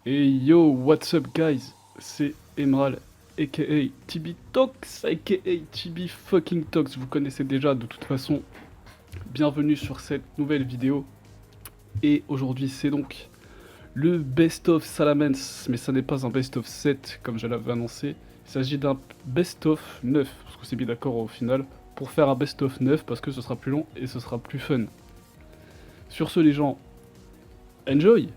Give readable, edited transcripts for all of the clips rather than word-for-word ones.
Hey yo, what's up guys? C'est Emerald, aka TB Talks, aka TB fucking Talks. Vous connaissez déjà de toute façon. Bienvenue sur cette nouvelle vidéo. Et aujourd'hui c'est donc le Best of Salamence. Mais ça n'est pas un Best of 7 comme je l'avais annoncé. Il s'agit d'un Best of 9, parce qu'on s'est mis d'accord au final, pour faire un Best of 9 parce que ce sera plus long et ce sera plus fun. Sur ce les gens, enjoy!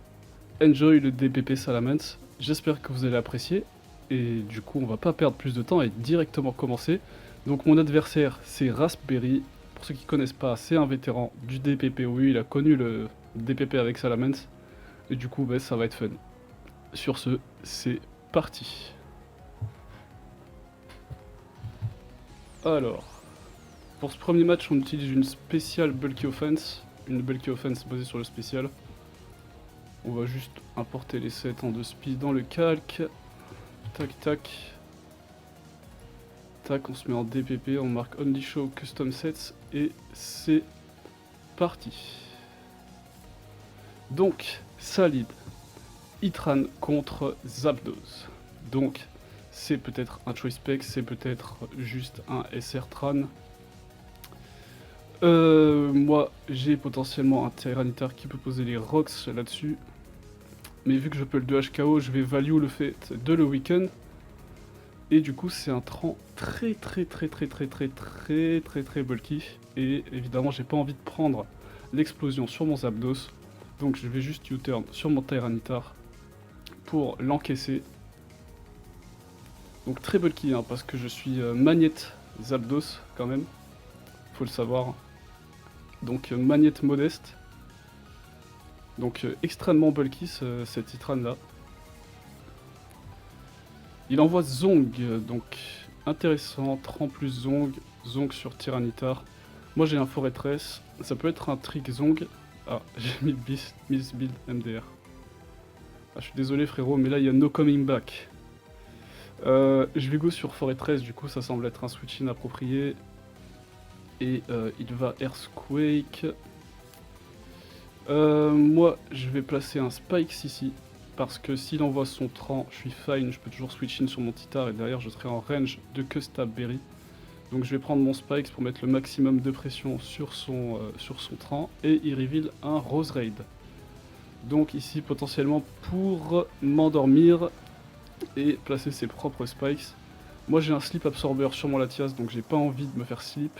Enjoy le DPP Salamence, j'espère que vous allez apprécier, et du coup on va pas perdre plus de temps et directement commencer. Donc mon adversaire c'est Raspberry, pour ceux qui connaissent pas c'est un vétéran du DPP, oui il a connu le DPP avec Salamence, et du coup bah, ça va être fun. Sur ce, c'est parti. Alors, pour ce premier match on utilise une spéciale bulky offense, une bulky offense basée sur le spécial. On va juste importer les sets en 2 speed dans le calque. Tac tac. Tac, on se met en DPP, on marque Only Show Custom Sets et c'est parti. Donc, Salid, Itran contre Zapdos. Donc, c'est peut-être un Choice Spec, c'est peut-être juste un SR Tran. Moi, j'ai potentiellement un Tyranitar qui peut poser les rocks là-dessus. Mais vu que je peux le 2 HKO, je vais value le fait de le weaken. Et du coup, c'est un Tran très bulky. Et évidemment, j'ai pas envie de prendre l'explosion sur mon Zapdos. Donc je vais juste U-turn sur mon Tyranitar pour l'encaisser. Donc très bulky, hein, parce que je suis magnette Zapdos quand même. Faut le savoir. Donc magnette modeste. Donc extrêmement bulky cet Itran là. Il envoie Zong, donc intéressant, Tran plus Zong, Zong sur Tyranitar. Moi j'ai un Fortress, ça peut être un trick Zong. Ah, j'ai mis Miss Build MDR. Ah, je suis désolé frérot, mais là il y a no coming back. Je vais go sur Fortress, du coup ça semble être un switch inapproprié. Et il va Earthquake. Moi je vais placer un Spikes ici. Parce que s'il envoie son Tran, je suis fine, je peux toujours switch in sur mon Titar et derrière je serai en range de Custab Berry. Donc je vais prendre mon Spikes pour mettre le maximum de pression sur son Tran et il reveal un Rose Raid. Donc ici potentiellement pour m'endormir et placer ses propres Spikes. Moi j'ai un Sleep Absorber sur mon Latias donc j'ai pas envie de me faire sleep.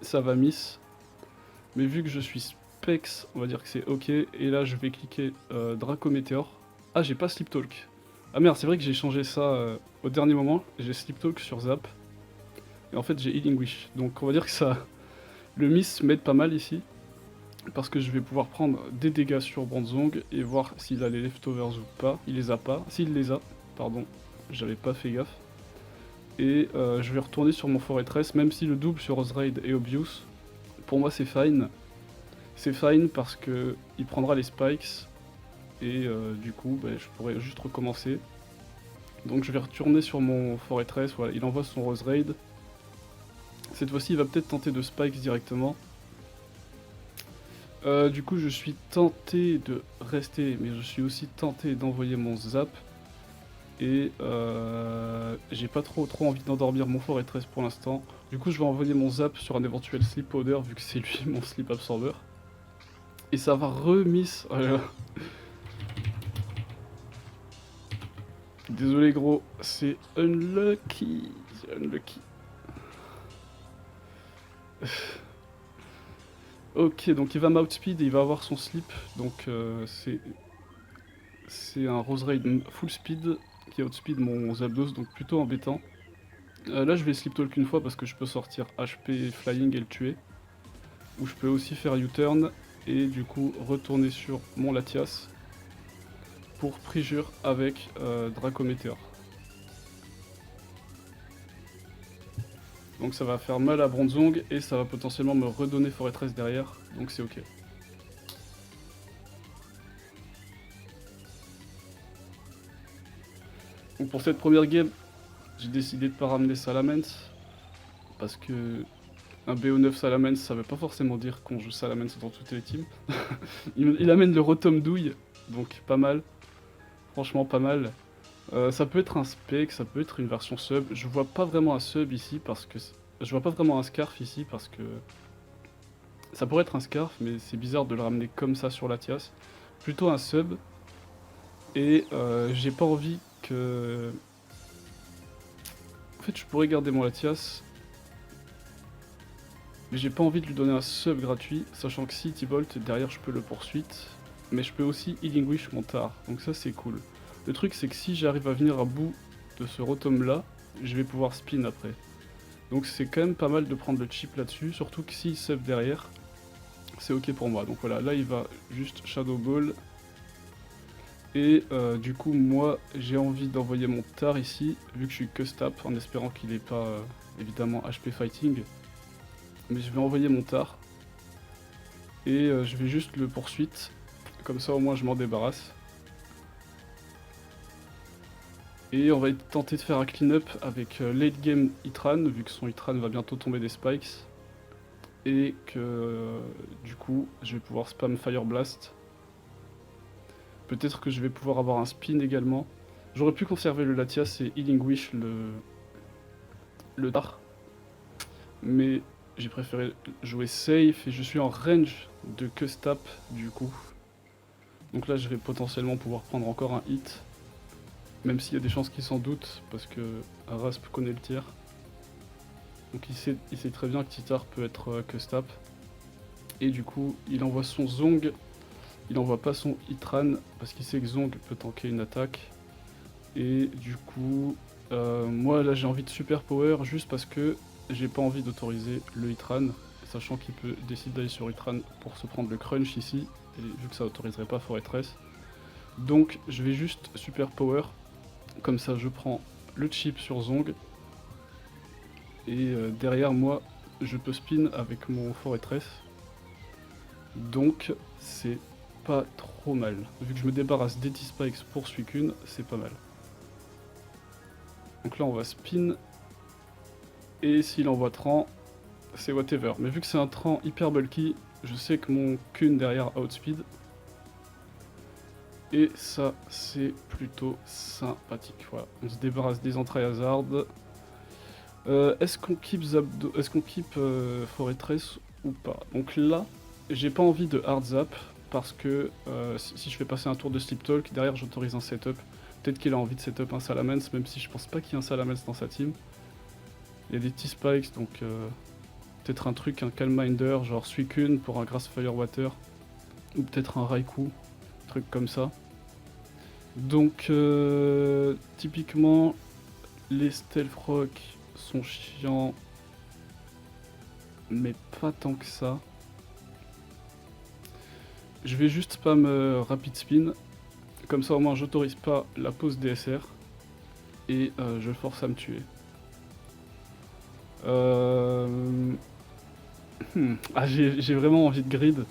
Ça va miss. Mais vu que je suis Specs, on va dire que c'est ok. Et là, je vais cliquer Draco Meteor. Ah, j'ai pas Sleep Talk. Ah merde, c'est vrai que j'ai changé ça au dernier moment. J'ai Sleep Talk sur Zap. Et en fait, j'ai Healing Wish. Donc, on va dire que ça. Le miss m'aide pas mal ici. Parce que je vais pouvoir prendre des dégâts sur Bronzong et voir s'il a les leftovers ou pas. Il les a pas. S'il les a, pardon, j'avais pas fait gaffe. Et je vais retourner sur mon Fortress, même si le double sur Rose Raid est obvious. Pour moi, c'est fine. C'est fine parce que il prendra les spikes et du coup bah, je pourrais juste recommencer. Donc je vais retourner sur mon Fortress, voilà, il envoie son Rose Raid. Cette fois-ci il va peut-être tenter de spikes directement. Du coup je suis tenté de rester, mais je suis aussi tenté d'envoyer mon Zap. Et j'ai pas trop envie d'endormir mon Fortress pour l'instant. Du coup je vais envoyer mon Zap sur un éventuel Sleep Powder vu que c'est lui mon Sleep Absorber. Et ça va remiss. Oh là là. Désolé gros, c'est unlucky. C'est unlucky. Ok, donc il va m'outspeed et il va avoir son slip. Donc c'est un Rose Raid full speed qui outspeed mon Zapdos, donc plutôt embêtant. Là je vais slip talk une fois parce que je peux sortir HP flying et le tuer. Ou je peux aussi faire U-turn et du coup retourner sur mon Latias pour Prejure avec Draco Meteor. Donc ça va faire mal à Bronzong et ça va potentiellement me redonner Fortress derrière, donc c'est ok. Donc pour cette première game, j'ai décidé de pas ramener Salamence, parce que un BO9 Salamence ça veut pas forcément dire qu'on joue Salamence dans toutes les teams. il amène le Rotom Douille, donc pas mal. Franchement pas mal. Ça peut être un spec, ça peut être une version sub. Je vois pas vraiment un sub ici parce que... Je vois pas vraiment un scarf ici parce que... Ça pourrait être un scarf, mais c'est bizarre de le ramener comme ça sur Latias. Plutôt un sub. Et j'ai pas envie que... En fait, je pourrais garder mon Latias, mais j'ai pas envie de lui donner un sub gratuit, sachant que si T-Bolt, derrière je peux le poursuivre, mais je peux aussi Healing Wish mon Tar, donc ça c'est cool. Le truc c'est que si j'arrive à venir à bout de ce Rotom là, je vais pouvoir spin après. Donc c'est quand même pas mal de prendre le chip là-dessus, surtout que s'il sub derrière, c'est ok pour moi. Donc voilà, là il va juste Shadow Ball. Et du coup moi j'ai envie d'envoyer mon Tar ici, vu que je suis que Stap, en espérant qu'il ait pas évidemment HP Fighting. Mais je vais envoyer mon Tar. Et je vais juste le poursuivre. Comme ça au moins je m'en débarrasse. Et on va tenter de faire un clean-up avec late game Itran, vu que son Itran va bientôt tomber des spikes. Et que du coup je vais pouvoir spam Fire Blast. Peut-être que je vais pouvoir avoir un spin également. J'aurais pu conserver le Latias et Healing Wish le Tar. Mais j'ai préféré jouer safe et je suis en range de Custap du coup. Donc là je vais potentiellement pouvoir prendre encore un hit. Même s'il y a des chances qu'il s'en doute, parce que Rasp connaît le tir. Donc il sait très bien que Titar peut être Custap. Et du coup il envoie son Zong. Il envoie pas son Itran, parce qu'il sait que Zong peut tanker une attaque. Et du coup, moi là j'ai envie de super power juste parce que j'ai pas envie d'autoriser le Itran, sachant qu'il peut décider d'aller sur Itran pour se prendre le crunch ici, et vu que ça autoriserait pas Fortress. Donc je vais juste super power, comme ça je prends le chip sur Zong, et derrière moi je peux spin avec mon Fortress. Donc c'est pas trop mal, vu que je me débarrasse des T-Spikes pour Suicune, c'est pas mal. Donc là on va spin, et s'il envoie Tran, c'est whatever. Mais vu que c'est un Tran hyper bulky, je sais que mon Kun derrière outspeed. Et ça c'est plutôt sympathique. Voilà, on se débarrasse des entrailles hazard. Est-ce qu'on keep Zapdo, est-ce qu'on keep Fortress ou pas? Donc là, j'ai pas envie de hard zap parce que si je fais passer un tour de Sleep Talk, derrière j'autorise un setup. Peut-être qu'il a envie de setup un Salamence, même si je pense pas qu'il y ait un Salamence dans sa team. Il y a des T-Spikes, donc peut-être un truc, un Calminder, genre Suicune pour un Grass Fire Water. Ou peut-être un Raikou, truc comme ça. Donc typiquement, les Stealth Rock sont chiants, mais pas tant que ça. Je vais juste spam Rapid Spin, comme ça au moins j'autorise pas la pause DSR, et je le force à me tuer. Ah, j'ai vraiment envie de grid,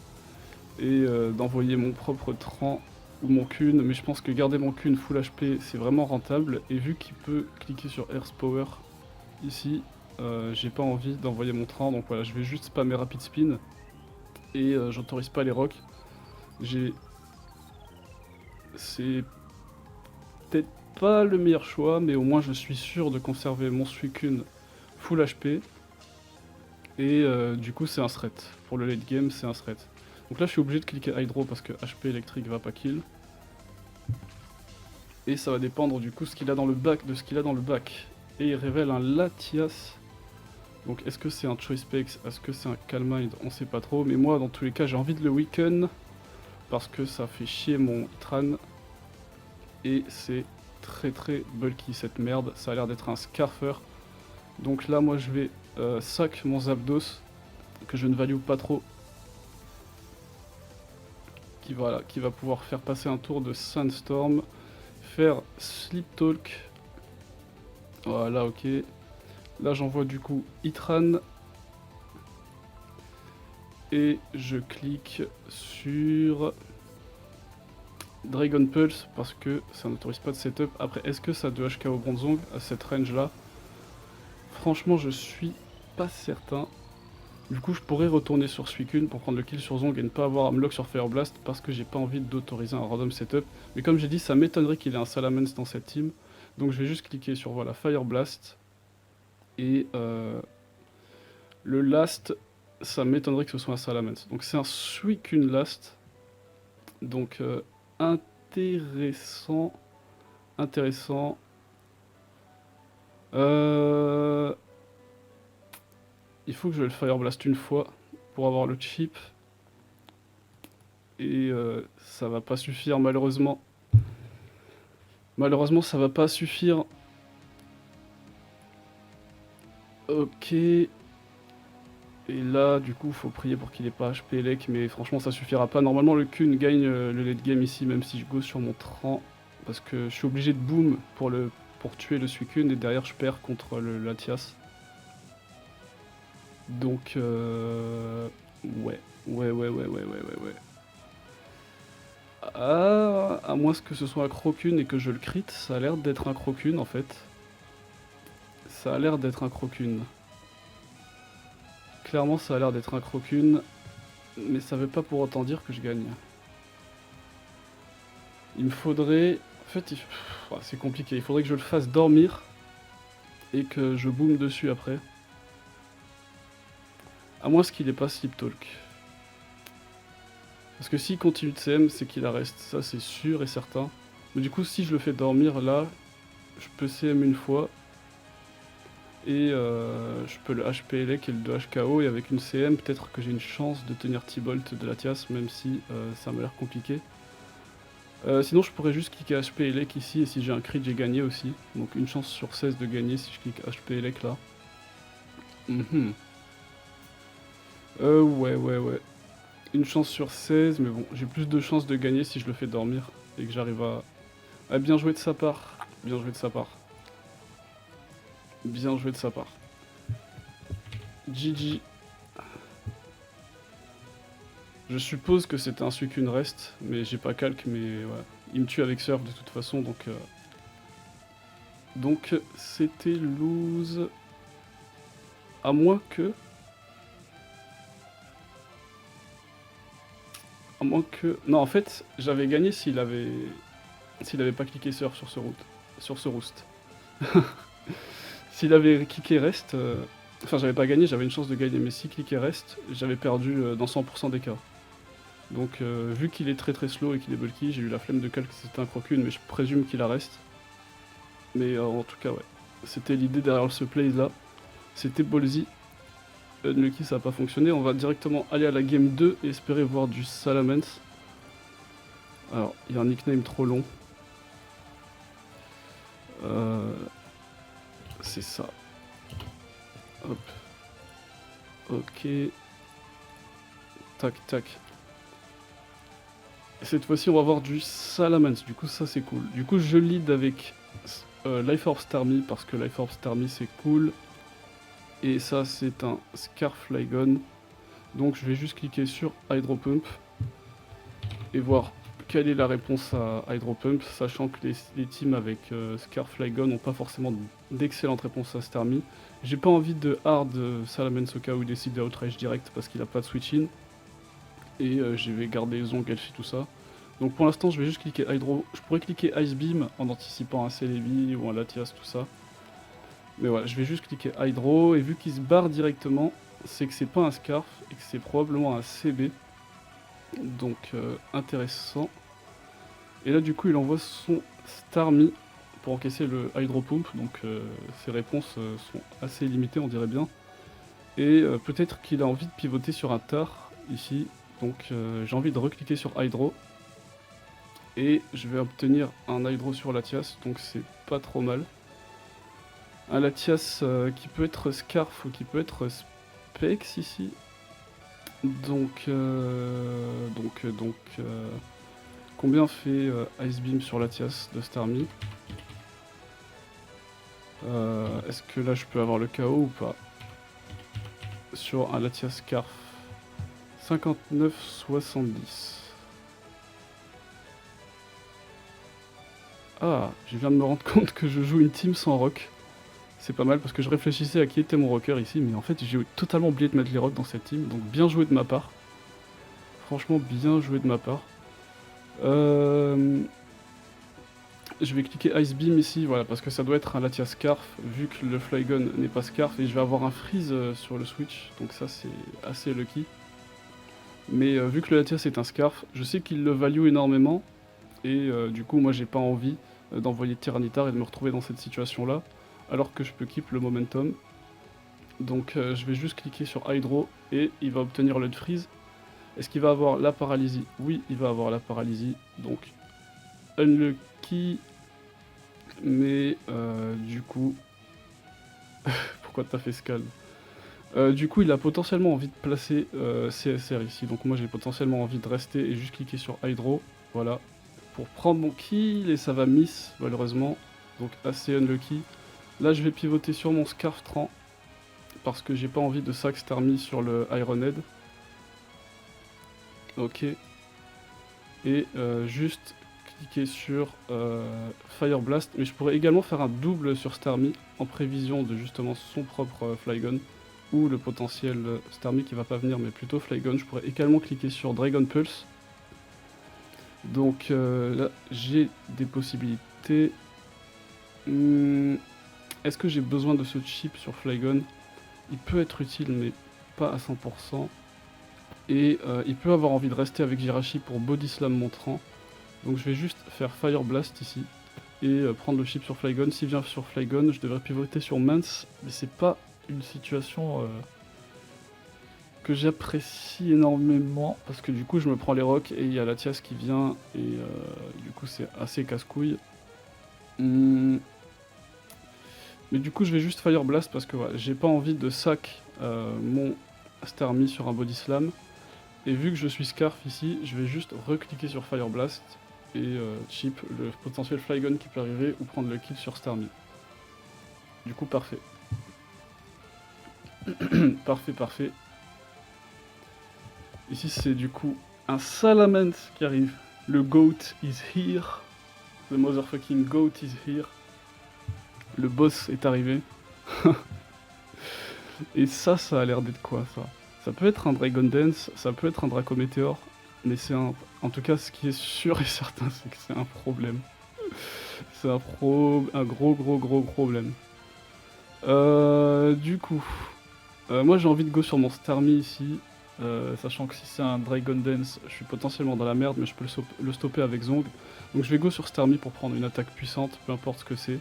et d'envoyer mon propre Tran ou mon Kun, mais je pense que garder mon Kun full HP c'est vraiment rentable, et vu qu'il peut cliquer sur Earth Power ici, j'ai pas envie d'envoyer mon Tran, donc voilà, je vais juste spammer Rapid Spin, et j'autorise pas les rocks. C'est peut-être pas le meilleur choix, mais au moins je suis sûr de conserver mon Suicune full HP, et du coup c'est un threat. Pour le late game c'est un threat. Donc là je suis obligé de cliquer Hydro parce que HP électrique va pas kill. Et ça va dépendre du coup de ce qu'il a dans le bac, Et il révèle un Latias. Donc est-ce que c'est un Choice Specs, est-ce que c'est un Calm Mind, on sait pas trop. Mais moi dans tous les cas j'ai envie de le weaken parce que ça fait chier mon Tran. Et c'est très très bulky cette merde, ça a l'air d'être un Scarfer. Donc là moi je vais sac mon Zapdos, que je ne value pas trop. Qui va pouvoir faire passer un tour de Sandstorm, faire Sleep Talk. Voilà, ok. Là j'envoie du coup Itran. Et je clique sur Dragon Pulse parce que ça n'autorise pas de setup. Après, est-ce que ça a 2 HK au Bronzong à cette range là? Franchement je suis pas certain. Du coup, je pourrais retourner sur Suicune pour prendre le kill sur Zong et ne pas avoir à me lock sur Fire Blast parce que j'ai pas envie d'autoriser un random setup. Mais comme j'ai dit, ça m'étonnerait qu'il ait un Salamence dans cette team. Donc je vais juste cliquer sur voilà, Fire Blast. Et le last, ça m'étonnerait que ce soit un Salamence. Donc c'est un Suicune last. Donc intéressant. Intéressant. Il faut que je le Fire Blast une fois pour avoir le chip. Et ça va pas suffire malheureusement. Malheureusement ça va pas suffire. Ok. Et là du coup faut prier pour qu'il ait pas HP Elec, mais franchement ça suffira pas. Normalement le Kun gagne le late game ici même si je go sur mon Tran. Parce que je suis obligé de boom pour tuer le Suicune et derrière je perds contre le Latias. Donc ouais. Ah, à moins que ce soit un Crocune et que je le crit, ça a l'air d'être un Crocune en fait. Ça a l'air d'être un Crocune. Clairement ça a l'air d'être un Crocune, mais ça veut pas pour autant dire que je gagne. Il me faudrait... En fait, c'est compliqué, il faudrait que je le fasse dormir et que je boom dessus après. À moins qu'il ait pas Sleep Talk. Parce que s'il continue de CM, c'est qu'il la reste, ça c'est sûr et certain. Mais du coup, si je le fais dormir là, je peux CM une fois. Et je peux le HP Elec et le 2 HKO, et avec une CM, peut-être que j'ai une chance de tenir T-Bolt de Latias, même si ça m'a l'air compliqué. Sinon, je pourrais juste cliquer HP Elec ici, et si j'ai un crit, j'ai gagné aussi. Donc une chance sur 16 de gagner si je clique HP Elec là. Ouais. Une chance sur 16, mais bon, j'ai plus de chances de gagner si je le fais dormir et que j'arrive à bien jouer de sa part. Bien joué de sa part. Bien joué de sa part. GG. Je suppose que c'était un Suicune reste, mais j'ai pas calque, mais ouais. Il me tue avec Surf de toute façon, donc c'était lose. À moins que... Non, en fait, j'avais gagné s'il avait pas cliqué Surf sur ce roost. S'il avait cliqué reste... Enfin, j'avais pas gagné, j'avais une chance de gagner, mais si cliqué reste, j'avais perdu dans 100% des cas. Donc, vu qu'il est très slow et qu'il est bulky, j'ai eu la flemme de calque que c'était un Crocune, mais je présume qu'il la reste. Mais en tout cas, ouais. C'était l'idée derrière ce play là. C'était ballsy. Unlucky, ça n'a pas fonctionné. On va directement aller à la game 2 et espérer voir du Salamence. Alors, il y a un nickname trop long. C'est ça. Hop. Ok. Tac, tac. Et cette fois-ci, on va voir du Salamence. Du coup, ça, c'est cool. Du coup, je lead avec Life Orb Starmie parce que Life Orb Starmie, c'est cool. Et ça, c'est un Scarf Flygon. Donc, je vais juste cliquer sur Hydro Pump et voir quelle est la réponse à Hydro Pump, sachant que les teams avec Scarf Flygon n'ont pas forcément d'excellentes réponses à Starmie. J'ai pas envie de hard Salamence au cas où il décide de outrage direct parce qu'il a pas de switch-in. Et je vais garder Zong, Elfie, tout ça. Donc pour l'instant, je vais juste cliquer Hydro. Je pourrais cliquer Ice Beam en anticipant un Celebi ou un Latias, tout ça. Mais voilà, je vais juste cliquer Hydro. Et vu qu'il se barre directement, c'est que c'est pas un Scarf et que c'est probablement un CB. Donc intéressant. Et là, du coup, il envoie son Starmie pour encaisser le Hydro Pump. Donc ses réponses sont assez limitées, on dirait bien. Et peut-être qu'il a envie de pivoter sur un Tar ici. Donc j'ai envie de recliquer sur Hydro. Et je vais obtenir un Hydro sur Latias, donc c'est pas trop mal. Un Latias qui peut être Scarf ou qui peut être Specs ici. Donc combien fait Ice Beam sur Latias de Starmie? Est-ce que là je peux avoir le KO ou pas? Sur un Latias Scarf. 59,70. Ah, je viens de me rendre compte que je joue une team sans rock. C'est pas mal parce que je réfléchissais à qui était mon rocker ici, mais en fait j'ai totalement oublié de mettre les rocks dans cette team, donc bien joué de ma part. Franchement bien joué de ma part. Je vais cliquer Ice Beam ici, voilà, parce que ça doit être un Latia Scarf, vu que le Flygon n'est pas Scarf, et je vais avoir un freeze sur le switch, donc ça c'est assez lucky. Mais vu que le Latias est un Scarf, je sais qu'il le value énormément, et du coup moi j'ai pas envie d'envoyer Tyranitar et de me retrouver dans cette situation là, alors que je peux keep le momentum. Donc je vais juste cliquer sur Hydro, et il va obtenir le freeze. Est-ce qu'il va avoir la paralysie? Oui, il va avoir la paralysie, donc unlucky. Mais du coup... Pourquoi t'as fait Scald? Du coup, il a potentiellement envie de placer CSR ici. Donc moi, j'ai potentiellement envie de rester et juste cliquer sur Hydro. Voilà. Pour prendre mon kill. Et ça va miss, malheureusement. Donc assez unlucky. Là, je vais pivoter sur mon Scarf Tran. Parce que j'ai pas envie de sac Starmie sur le Ironhead. Ok. Et juste... cliquer sur Fire Blast, mais je pourrais également faire un double sur Starmie en prévision de justement son propre Flygon ou le potentiel Starmie qui va pas venir mais plutôt Flygon. Je pourrais également cliquer sur Dragon Pulse. Donc là j'ai des possibilités. Est-ce que j'ai besoin de ce chip sur Flygon? Il peut être utile mais pas à 100%. Et il peut avoir envie de rester avec Jirachi pour Body Slam montrant. Donc je vais juste faire Fire Blast ici et prendre le chip sur Flygon. S'il vient sur Flygon, je devrais pivoter sur Mance, mais c'est pas une situation que j'apprécie énormément parce que du coup je me prends les rocks et il y a Latias qui vient et du coup c'est assez casse-couille. Mais du coup je vais juste Fire Blast parce que ouais, j'ai pas envie de sac mon Starmie sur un Body Slam. Et vu que je suis Scarf ici, je vais juste recliquer sur Fire Blast et chip le potentiel Flygon qui peut arriver ou prendre le kill sur Starmie. Du coup parfait. Parfait. Ici c'est du coup un Salamence qui arrive. Le GOAT is here. The motherfucking GOAT is here. Le boss est arrivé. Et ça a l'air d'être quoi ça? Ça peut être un Dragon Dance, ça peut être un Draco Meteor, mais c'est un... En tout cas, ce qui est sûr et certain, c'est que c'est un problème. C'est un gros problème. Du coup, moi j'ai envie de go sur mon Starmie ici, sachant que si c'est un Dragon Dance, je suis potentiellement dans la merde, mais je peux le stopper avec Zong. Donc je vais go sur Starmie pour prendre une attaque puissante, peu importe ce que c'est.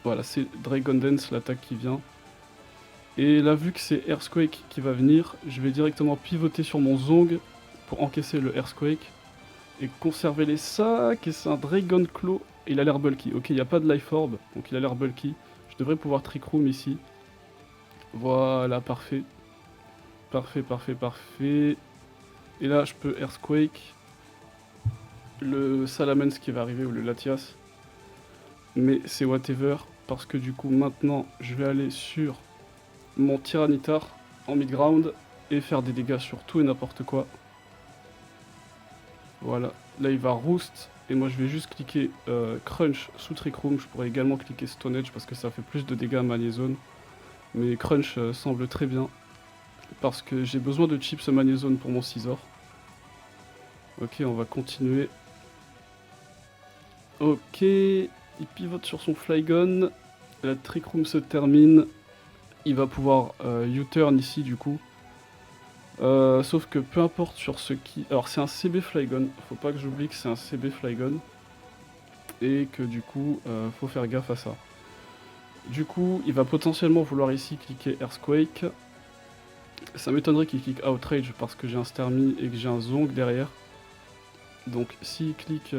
Voilà, c'est Dragon Dance l'attaque qui vient. Et là, vu que c'est Earthquake qui va venir, je vais directement pivoter sur mon Zong pour encaisser le Earthquake et conserver les sacs. Et c'est un Dragon Claw. Et il a l'air bulky. Ok, il n'y a pas de Life Orb, donc il a l'air bulky. Je devrais pouvoir Trick Room ici. Voilà, parfait. Parfait. Et là, je peux Earthquake. Le Salamence qui va arriver ou le Latias. Mais c'est whatever, parce que du coup, maintenant, je vais aller sur mon Tyranitar en mid-ground et faire des dégâts sur tout et n'importe quoi. Voilà, là il va roost et moi je vais juste cliquer Crunch sous Trick Room. Je pourrais également cliquer Stone Edge parce que ça fait plus de dégâts à Magnézone. Mais Crunch semble très bien parce que j'ai besoin de chips Magnézone pour mon Scizor. Ok, on va continuer. Ok, il pivote sur son Flygon. La Trick Room se termine. Il va pouvoir U-turn ici du coup. Sauf que peu importe sur ce qui... Alors c'est un CB Flygon, faut pas que j'oublie que c'est un CB Flygon. Et que du coup, faut faire gaffe à ça. Du coup, il va potentiellement vouloir ici cliquer Earthquake. Ça m'étonnerait qu'il clique Outrage parce que j'ai un Starmie et que j'ai un Zong derrière. Donc s'il clique...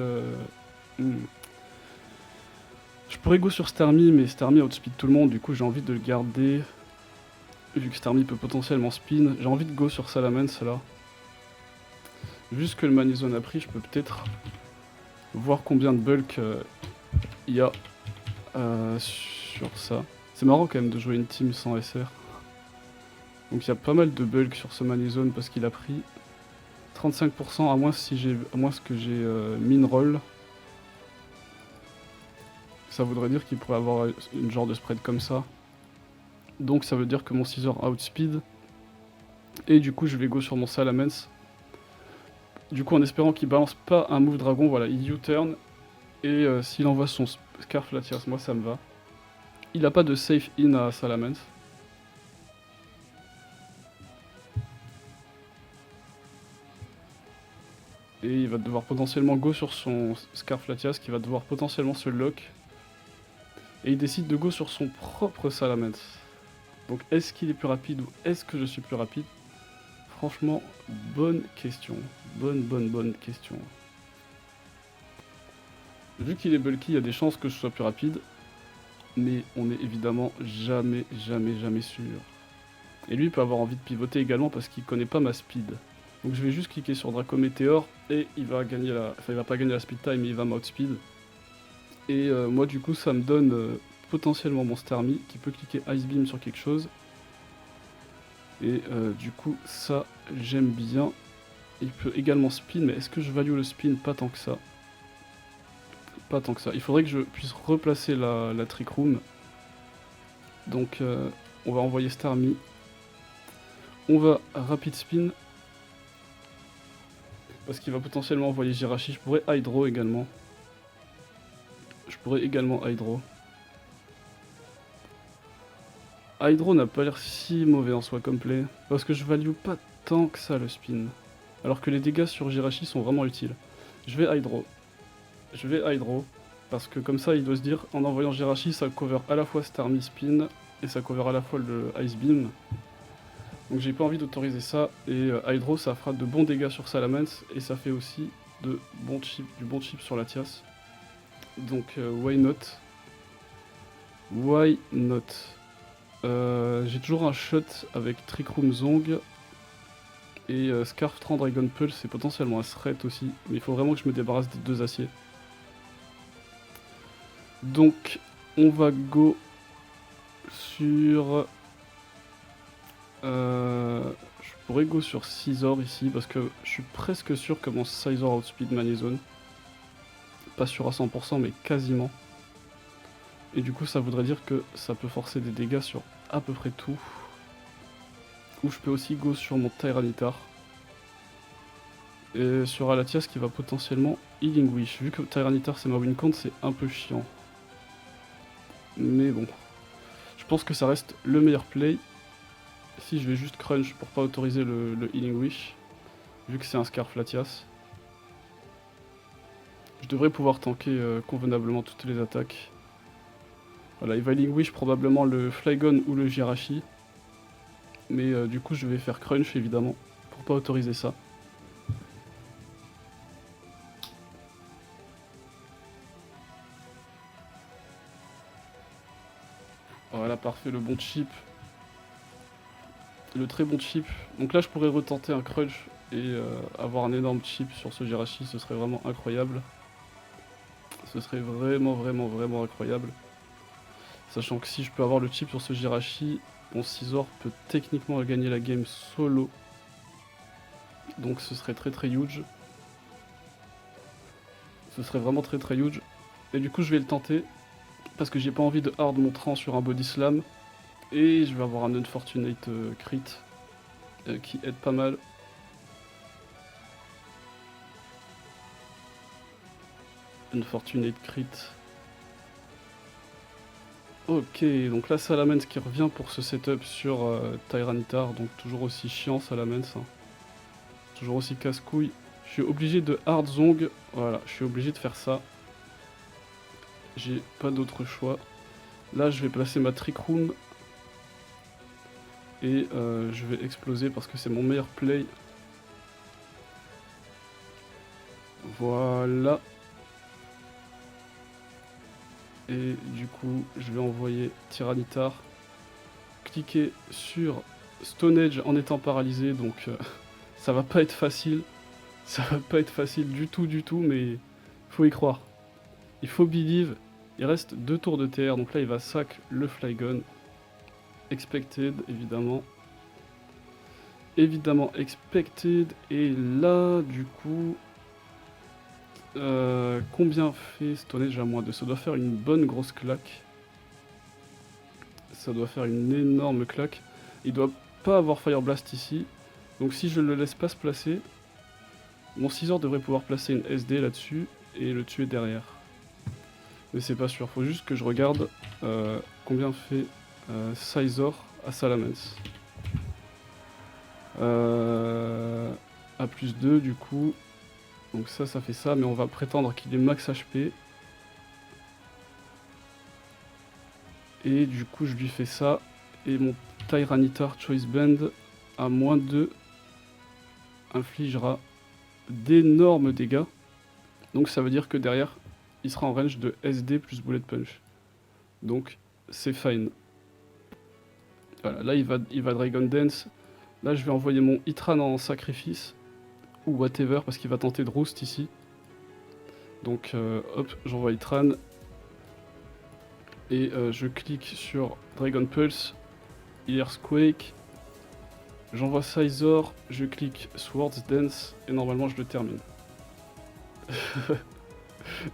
Je pourrais go sur Starmie, mais Starmie outspeed tout le monde, du coup j'ai envie de le garder. Vu que Starmie peut potentiellement spin, j'ai envie de go sur Salamence là. Vu ce que le Magnézone a pris, je peux peut-être voir combien de bulk il y a sur ça. C'est marrant quand même de jouer une team sans SR. Donc il y a pas mal de bulk sur ce Magnézone parce qu'il a pris 35% à moins que j'ai min roll. Ça voudrait dire qu'il pourrait avoir une genre de spread comme ça. Donc ça veut dire que mon Scizor outspeed. Et du coup je vais go sur mon Salamence. Du coup en espérant qu'il balance pas un move dragon, voilà, il U-turn. Et s'il envoie son Scarf Latias, moi ça me va. Il a pas de safe in à Salamence. Et il va devoir potentiellement go sur son Scarf Latias qui va devoir potentiellement se lock. Et il décide de go sur son propre Salamence. Donc est-ce qu'il est plus rapide ou est-ce que je suis plus rapide? Franchement, bonne question. Bonne question. Vu qu'il est bulky, il y a des chances que je sois plus rapide. Mais on est évidemment jamais sûr. Et lui peut avoir envie de pivoter également parce qu'il connaît pas ma speed. Donc je vais juste cliquer sur Draco Météor et il va gagner la... Enfin il va pas gagner la speed time mais il va m'outspeed. Et moi du coup ça me donne potentiellement mon Starmie qui peut cliquer Ice Beam sur quelque chose. Et du coup ça j'aime bien. Il peut également spin mais est-ce que je value le spin? Pas tant que ça. Pas tant que ça. Il faudrait que je puisse replacer la Trick Room. Donc on va envoyer Starmie. On va Rapid Spin. Parce qu'il va potentiellement envoyer Jirachi. Je pourrais Hydro également. Hydro. Hydro n'a pas l'air si mauvais en soi comme play. Parce que je value pas tant que ça le spin. Alors que les dégâts sur Jirachi sont vraiment utiles. Je vais Hydro. Parce que comme ça il doit se dire en envoyant Jirachi ça cover à la fois Starmie Spin. Et ça cover à la fois le Ice Beam. Donc j'ai pas envie d'autoriser ça. Et Hydro ça fera de bons dégâts sur Salamence. Et ça fait aussi du bon chip sur Latias. Donc why not? Why not? J'ai toujours un shot avec Trick Room Zong. Et Scarf 30 Dragon Pulse c'est potentiellement un threat aussi. Mais il faut vraiment que je me débarrasse des deux aciers. Donc on va go sur... je pourrais go sur Scizor ici parce que je suis presque sûr que mon Scizor outspeed Manizone. Pas sûr à 100% mais quasiment. Et du coup ça voudrait dire que ça peut forcer des dégâts sur à peu près tout. Ou je peux aussi go sur mon Tyranitar. Et sur Alatias qui va potentiellement Healing Wish. Vu que Tyranitar c'est ma win count c'est un peu chiant. Mais bon. Je pense que ça reste le meilleur play. Si je vais juste crunch pour pas autoriser le Healing Wish. Vu que c'est un Scarf Latias. Je devrais pouvoir tanker convenablement toutes les attaques. Voilà, il va Healing Wish probablement le Flygon ou le Jirachi. Mais du coup je vais faire crunch évidemment. Pour pas autoriser ça. Voilà, parfait, le bon chip. Le très bon chip. Donc là je pourrais retenter un crunch et avoir un énorme chip sur ce Jirachi, ce serait vraiment incroyable. Ce serait vraiment incroyable. Sachant que si je peux avoir le chip sur ce Jirachi, mon Scizor peut techniquement gagner la game solo. Donc ce serait très huge. Ce serait vraiment très huge. Et du coup je vais le tenter. Parce que j'ai pas envie de hard mon train sur un body slam. Et je vais avoir un unfortunate crit. Qui aide pas mal. Unfortunate crit. Ok, donc là Salamence qui revient pour ce setup sur Tyranitar, donc toujours aussi chiant Salamence, hein. Toujours aussi casse-couille. Je suis obligé de hard Zong, voilà, je suis obligé de faire ça. J'ai pas d'autre choix. Là je vais placer ma Trick Room. Et je vais exploser parce que c'est mon meilleur play. Voilà. Et du coup, je vais envoyer Tyranitar. Cliquer sur Stone Edge en étant paralysé, donc ça va pas être facile. Ça va pas être facile du tout, mais faut y croire. Il faut believe. Il reste 2 tours de TR, donc là il va sac le Flygon. Expected, évidemment. Évidemment expected. Et là, du coup... Combien fait Stone Age à -2? Ça doit faire une bonne grosse claque. Ça doit faire une énorme claque. Il doit pas avoir Fire Blast ici. Donc si je le laisse pas se placer, mon Scizor devrait pouvoir placer une SD là-dessus et le tuer derrière. Mais c'est pas sûr, faut juste que je regarde combien fait Scizor à Salamence. A +2 du coup. Donc ça fait ça, mais on va prétendre qu'il est max HP. Et du coup je lui fais ça. Et mon Tyranitar Choice Band à -2 infligera d'énormes dégâts. Donc ça veut dire que derrière, il sera en range de SD plus Bullet Punch. Donc c'est fine. Voilà, là il va Dragon Dance. Là je vais envoyer mon Hitran en sacrifice. Ou whatever, parce qu'il va tenter de roost ici. Donc hop, j'envoie Hitran. Et je clique sur Dragon Pulse. Earthquake. J'envoie Scizor, je clique Swords Dance et normalement je le termine.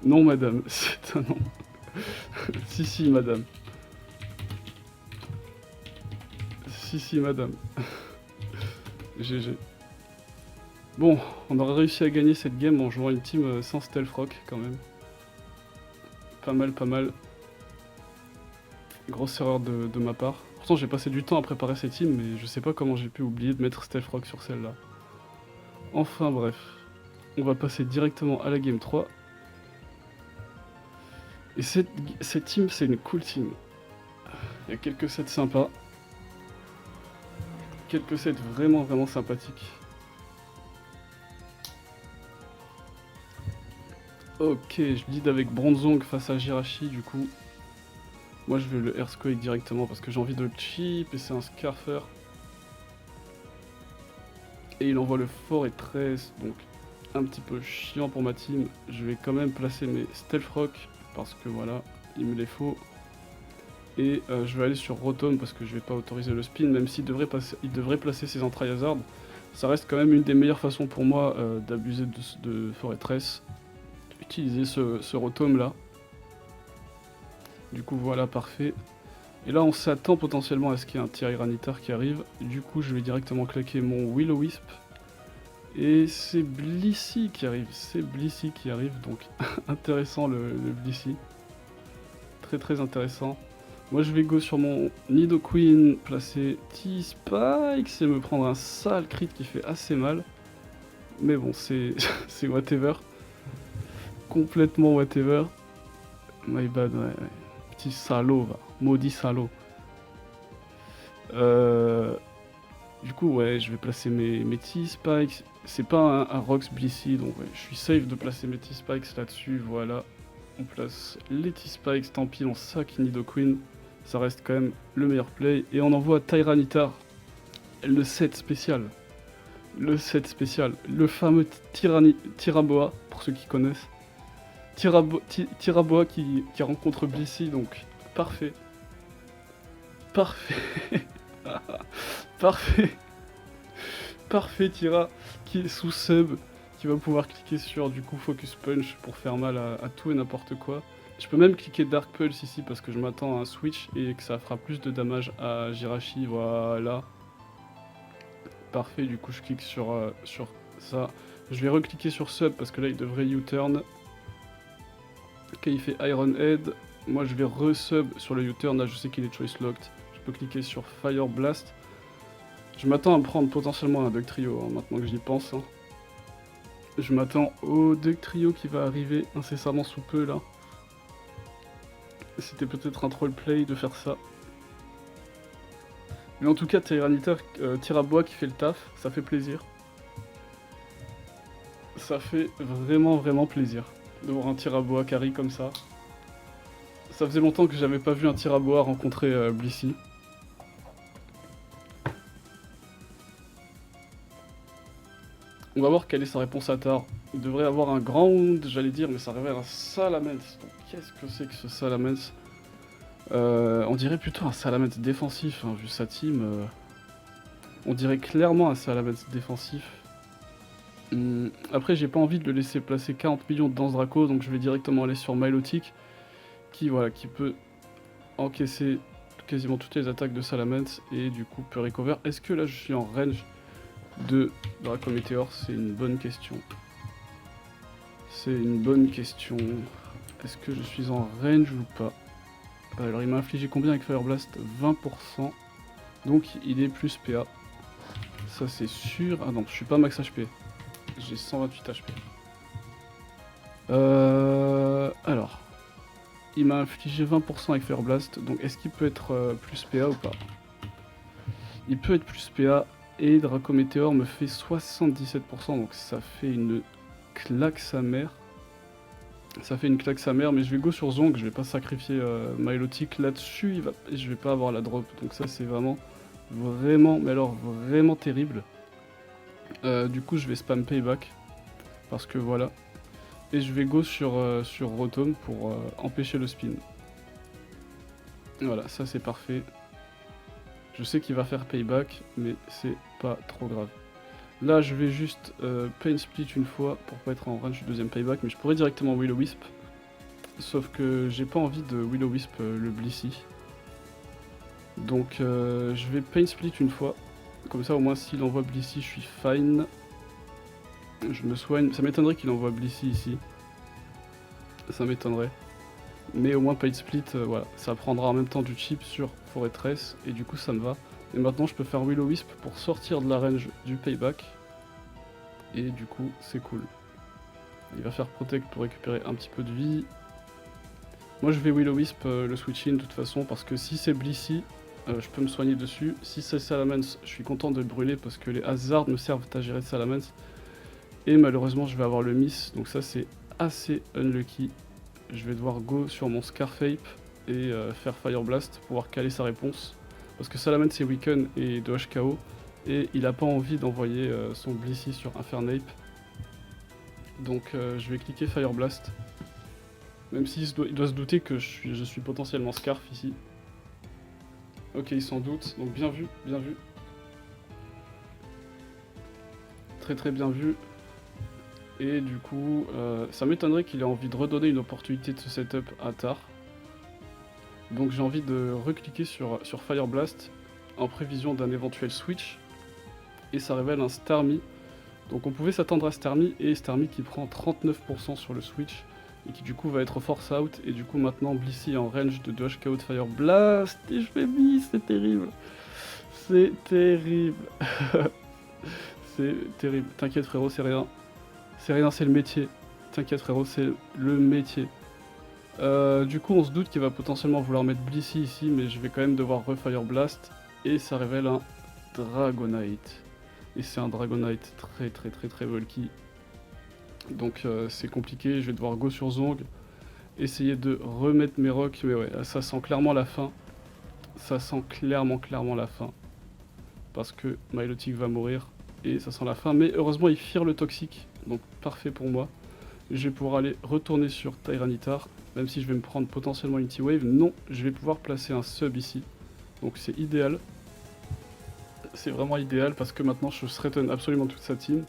Non madame, c'est un non. Si madame. Si madame. GG. Bon, on aurait réussi à gagner cette game en jouant une team sans Stealth Rock quand même. Pas mal. Grosse erreur de ma part. Pourtant j'ai passé du temps à préparer cette team, mais je sais pas comment j'ai pu oublier de mettre Stealth Rock sur celle-là. Enfin bref. On va passer directement à la game 3. Et cette team, c'est une cool team. Il y a quelques sets sympas. Quelques sets vraiment sympathiques. Ok, je lead avec Bronzong face à Jirachi du coup. Moi je vais le Earthquake directement parce que j'ai envie de le chip et c'est un Scarfer. Et il envoie le Forretress, donc un petit peu chiant pour ma team. Je vais quand même placer mes Stealth Rock parce que voilà, il me les faut. Et je vais aller sur Rotom parce que je vais pas autoriser le spin, même s'il devrait placer ses entrailles hazard. Ça reste quand même une des meilleures façons pour moi d'abuser de Forretress. Utiliser ce Rotom là. Du coup voilà, parfait. Et là on s'attend potentiellement à ce qu'il y ait un Tyranitar qui arrive. Du coup je vais directement claquer mon Will-O-Wisp. Et c'est Blissey qui arrive, donc intéressant le Blissey. Très intéressant. Moi je vais go sur mon Nidoqueen, placer T-Spikes et me prendre un sale crit qui fait assez mal. Mais bon, c'est whatever. Complètement whatever. My bad, ouais. Petit salaud, va. Maudit salaud. Du coup, ouais, je vais placer mes T-Spikes. C'est pas un Rocks Blissey, donc ouais, je suis safe de placer mes T-Spikes là-dessus, voilà. On place les T-Spikes, tant pis, on sac Nidoqueen. Ça reste quand même le meilleur play. Et on envoie Tyranitar, le set spécial. Le fameux Tiraboa, pour ceux qui connaissent. Tiraboa qui rencontre Blissey, donc parfait. Parfait Tira, qui est sous sub, qui va pouvoir cliquer sur du coup Focus Punch pour faire mal à tout et n'importe quoi. Je peux même cliquer Dark Pulse ici parce que je m'attends à un switch et que ça fera plus de damage à Jirachi, voilà. Parfait, du coup je clique sur ça. Je vais recliquer sur sub parce que là il devrait U-turn. Ok, il fait Iron Head. Moi je vais re-sub sur le U-turn, là je sais qu'il est choice locked. Je peux cliquer sur Fire Blast. Je m'attends à me prendre potentiellement un Dugtrio, hein, maintenant que j'y pense. Hein. Je m'attends au Dugtrio qui va arriver incessamment sous peu là. C'était peut-être un trollplay de faire ça. Mais en tout cas, Tiraboa qui fait le taf, ça fait plaisir. Ça fait vraiment plaisir de voir un Tiraboa carry comme ça. Ça faisait longtemps que j'avais pas vu un Tiraboa rencontrer Blissey. On va voir quelle est sa réponse à tard. Il devrait avoir un grand wound, j'allais dire, mais ça révèle un Salamence. Donc qu'est-ce que c'est que ce Salamence? On dirait plutôt un Salamence défensif, hein, vu sa team. On dirait clairement un Salamence défensif. Après, j'ai pas envie de le laisser placer 40 millions dans ce Draco, donc je vais directement aller sur Milotic, qui peut encaisser quasiment toutes les attaques de Salamence et du coup peut recover. Est-ce que là je suis en range de Draco Meteor? C'est une bonne question. C'est une bonne question. Est-ce que je suis en range ou pas? Alors il m'a infligé combien avec Fire Blast? 20%. Donc il est plus PA. Ça c'est sûr. Ah non, je suis pas max HP. J'ai 128 HP. Alors. Il m'a infligé 20% avec Fire Blast. Donc est-ce qu'il peut être plus PA ou pas? Il peut être plus PA. Et Draco Meteor me fait 77%. Donc ça fait une claque sa mère. Ça fait une claque sa mère, mais je vais go sur Zong, je vais pas sacrifier Milotic là-dessus, je vais pas avoir la drop, donc ça c'est vraiment, mais alors vraiment terrible. Du coup je vais spam payback, parce que voilà, et je vais go sur Rotom pour empêcher le spin. Voilà, ça c'est parfait. Je sais qu'il va faire payback, mais c'est pas trop grave. Là je vais juste pain split une fois pour pas être en range du deuxième payback, mais je pourrais directement Will-O-Wisp. Sauf que j'ai pas envie de Will-O-Wisp le Blissey. Donc je vais pain split une fois. Comme ça au moins s'il envoie Blissey je suis fine. Je me soigne. Ça m'étonnerait qu'il envoie Blissey ici. Ça m'étonnerait. Mais au moins pain split, voilà. Ça prendra en même temps du chip sur Fortress et du coup ça me va. Et maintenant je peux faire Will-O-Wisp pour sortir de la range du payback. Et du coup c'est cool. Il va faire Protect pour récupérer un petit peu de vie. Moi je vais Will-O-Wisp le switch in de toute façon parce que si c'est Blissey, je peux me soigner dessus. Si c'est Salamence, je suis content de le brûler parce que les hazards me servent à gérer Salamence. Et malheureusement je vais avoir le miss, donc ça c'est assez unlucky. Je vais devoir go sur mon Scarfape et faire Fire Blast pour pouvoir caler sa réponse. Parce que Salamence est weaken et de HKO. Et il a pas envie d'envoyer son Blissey sur Infernape. Donc je vais cliquer Fire Blast. Même s'il doit se douter que je suis potentiellement Scarf ici. Ok, il s'en doute, donc bien vu, bien vu. Très très bien vu. Et du coup, ça m'étonnerait qu'il ait envie de redonner une opportunité de ce setup à Tar. Donc j'ai envie de recliquer sur Fire Blast en prévision d'un éventuel switch. Et ça révèle un Starmie. Donc on pouvait s'attendre à Starmie, et Starmie qui prend 39% sur le switch. Et qui du coup va être force out, et du coup maintenant Blissey en range de 2 HKO de Fire Blast, et je fais miss, c'est terrible. C'est terrible. C'est terrible. T'inquiète frérot, c'est rien. C'est rien, c'est le métier. T'inquiète frérot, c'est le métier. Du coup on se doute qu'il va potentiellement vouloir mettre Blissey ici, mais je vais quand même devoir refire Blast, et ça révèle un Dragonite. Et c'est un Dragonite très très très très bulky. Donc c'est compliqué, je vais devoir go sur Zong, essayer de remettre mes rocks, mais ouais, ça sent clairement la fin. Ça sent clairement la fin. Parce que Milotic va mourir, et ça sent la fin. Mais heureusement il fire le toxique, donc parfait pour moi. Je vais pouvoir aller retourner sur Tyranitar, même si je vais me prendre potentiellement une T-Wave. Non, je vais pouvoir placer un sub ici. Donc c'est idéal. C'est vraiment idéal parce que maintenant je threaten absolument toute sa team.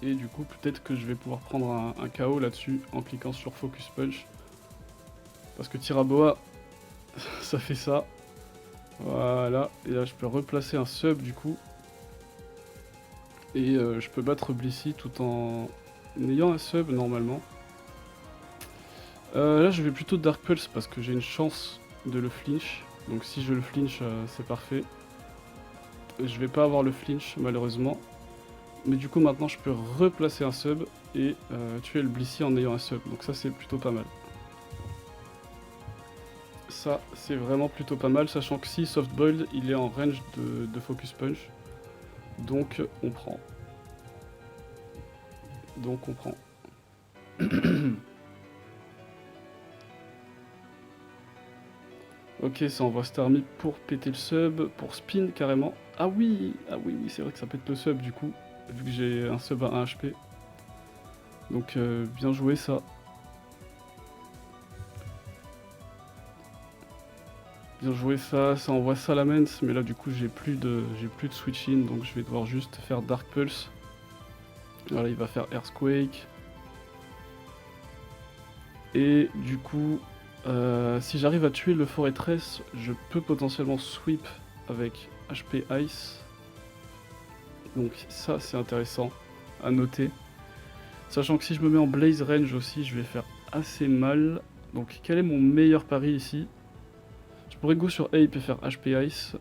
Et du coup peut-être que je vais pouvoir prendre un KO là-dessus en cliquant sur Focus Punch. Parce que Tiraboa, ça fait ça. Voilà, et là je peux replacer un sub du coup. Et je peux battre Blissey tout en ayant un sub normalement. Là je vais plutôt Dark Pulse parce que j'ai une chance de le flinch. Donc si je le flinch c'est parfait. Je vais pas avoir le flinch malheureusement. Mais du coup maintenant je peux replacer un sub et tuer le Blissey en ayant un sub. Donc ça c'est plutôt pas mal. Ça c'est vraiment plutôt pas mal, sachant que si Softboiled il est en range de Focus Punch. Donc on prend. Donc on prend. Ok, ça envoie Starmie pour péter le sub, pour spin carrément. Ah oui, oui, c'est vrai que ça pète le sub du coup, vu que j'ai un sub à 1 HP. Donc bien joué ça. Bien joué ça, ça envoie Salamence, mais là du coup j'ai plus de switch in, donc je vais devoir juste faire Dark Pulse. Voilà, il va faire Earthquake. Et du coup, si j'arrive à tuer le Fortress, je peux potentiellement sweep avec HP Ice. Donc ça c'est intéressant à noter. Sachant que si je me mets en Blaze Range aussi, je vais faire assez mal. Donc quel est mon meilleur pari ici? Je pourrais go sur Ape et faire HP Ice.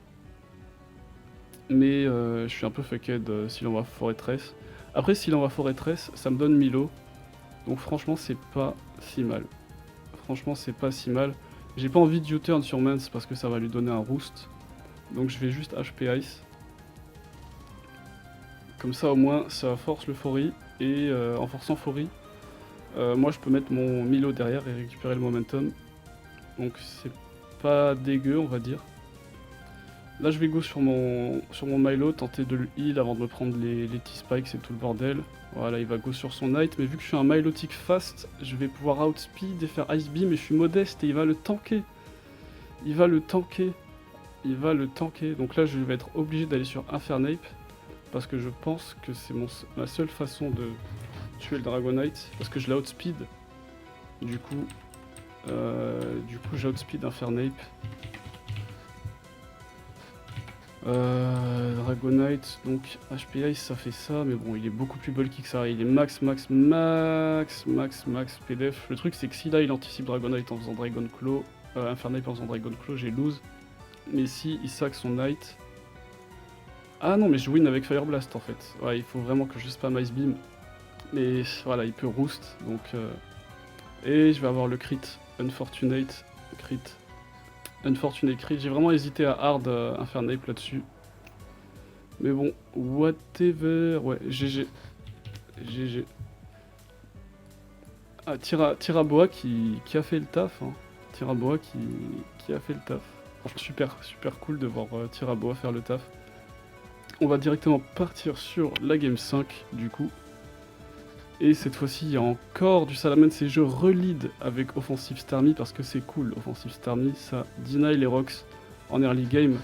Mais je suis un peu fucked s'il envoie Fortress. Après s'il envoie Fortress, ça me donne Milo. Donc franchement c'est pas si mal. Franchement c'est pas si mal. J'ai pas envie de U-turn sur Mance parce que ça va lui donner un roost. Donc je vais juste HP Ice. Comme ça au moins ça force le Fori. Et en forçant Fori, moi je peux mettre mon Milo derrière et récupérer le momentum. Donc c'est pas dégueu on va dire. Là je vais go sur mon Milo, tenter de le heal avant de me prendre les T-Spikes et tout le bordel. Voilà, il va go sur son Knight, mais vu que je suis un Milotic fast, je vais pouvoir outspeed et faire Ice Beam, et je suis modeste et il va le tanker. Il va le tanker. Il va le tanker. Donc là je vais être obligé d'aller sur Infernape, parce que je pense que c'est ma seule façon de tuer le Dragonite, parce que je l'outspeed. Du coup j'outspeed Infernape. Dragonite, donc HP Ice ça fait ça, mais bon il est beaucoup plus bulky que ça, il est max PDF. Le truc c'est que si là il anticipe Dragonite en faisant Dragon Claw, Infernape en faisant Dragon Claw, j'ai lose. Mais si il sac son Knight... Ah non mais je win avec Fire Blast en fait. Ouais il faut vraiment que je spam Ice Beam. Mais voilà il peut roost, donc... Et je vais avoir le crit, Unfortunate crit. Unfortunate crit, j'ai vraiment hésité à hard Infernape là-dessus. Mais bon, whatever. Ouais, GG. GG. Ah, Tiraboa qui a fait le taf. Hein. Tiraboa qui a fait le taf. Franchement, super cool de voir Tiraboa faire le taf. On va directement partir sur la game 5 du coup. Et cette fois-ci, il y a encore du Salamence et je relide avec Offensive Starmie parce que c'est cool. Offensive Starmie, ça deny les rocks en early game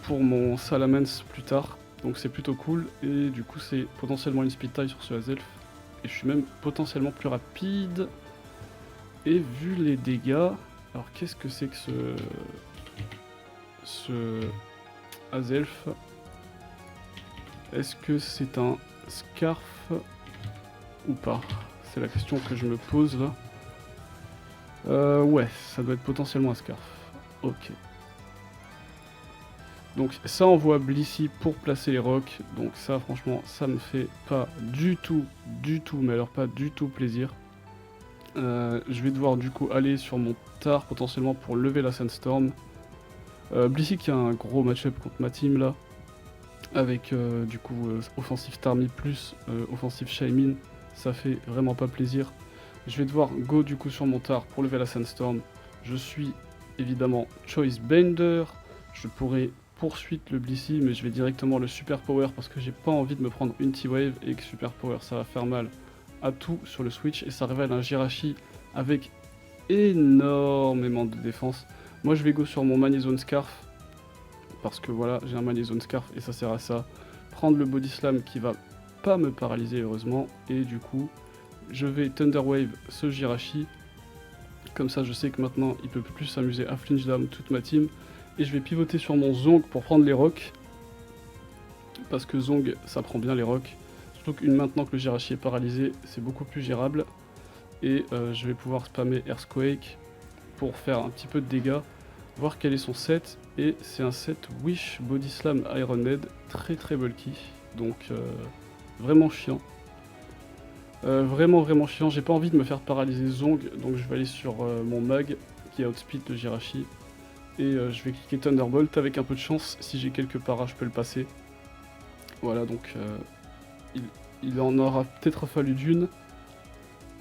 pour mon Salamence plus tard. Donc c'est plutôt cool. Et du coup, c'est potentiellement une speed tie sur ce Azelf. Et je suis même potentiellement plus rapide. Et vu les dégâts... Alors qu'est-ce que c'est que ce Azelf? Est-ce que c'est un Scarf ou pas? C'est la question que je me pose là. Ouais, ça doit être potentiellement un Scarf. Ok. Donc ça envoie Blissey pour placer les rocks. Donc ça franchement ça me fait pas du tout, mais alors pas du tout plaisir. Je vais devoir du coup aller sur mon Tar potentiellement pour lever la Sandstorm. Blissey qui a un gros match-up contre ma team là. Avec du coup offensive Starmie plus offensive Shaymin. Ça fait vraiment pas plaisir. Je vais devoir go du coup sur mon Tar pour lever la Sandstorm. Je suis évidemment Choice Bender. Je pourrais poursuite le Blissey, mais je vais directement le Super Power parce que j'ai pas envie de me prendre une T-Wave et que Super Power ça va faire mal à tout sur le Switch et ça révèle un Jirachi avec énormément de défense. Moi je vais go sur mon Manizone Scarf parce que voilà j'ai un Manizone Scarf et ça sert à ça. Prendre le Body Slam qui va pas me paralyser heureusement et du coup je vais Thunder Wave ce Jirachi. Comme ça je sais que maintenant il peut plus s'amuser à flinch down toute ma team. Et je vais pivoter sur mon Zong pour prendre les rocks. Parce que Zong, ça prend bien les rocks. Surtout qu'une maintenant que le Jirachi est paralysé, c'est beaucoup plus gérable. Et je vais pouvoir spammer Earthquake pour faire un petit peu de dégâts. Voir quel est son set. Et c'est un set Wish Body Slam Iron Head. Très bulky. Donc vraiment chiant. Vraiment chiant. J'ai pas envie de me faire paralyser Zong. Donc je vais aller sur mon Mag qui outspeed le Jirachi. Et je vais cliquer Thunderbolt avec un peu de chance, si j'ai quelques paras je peux le passer. Voilà donc il en aura peut-être fallu d'une.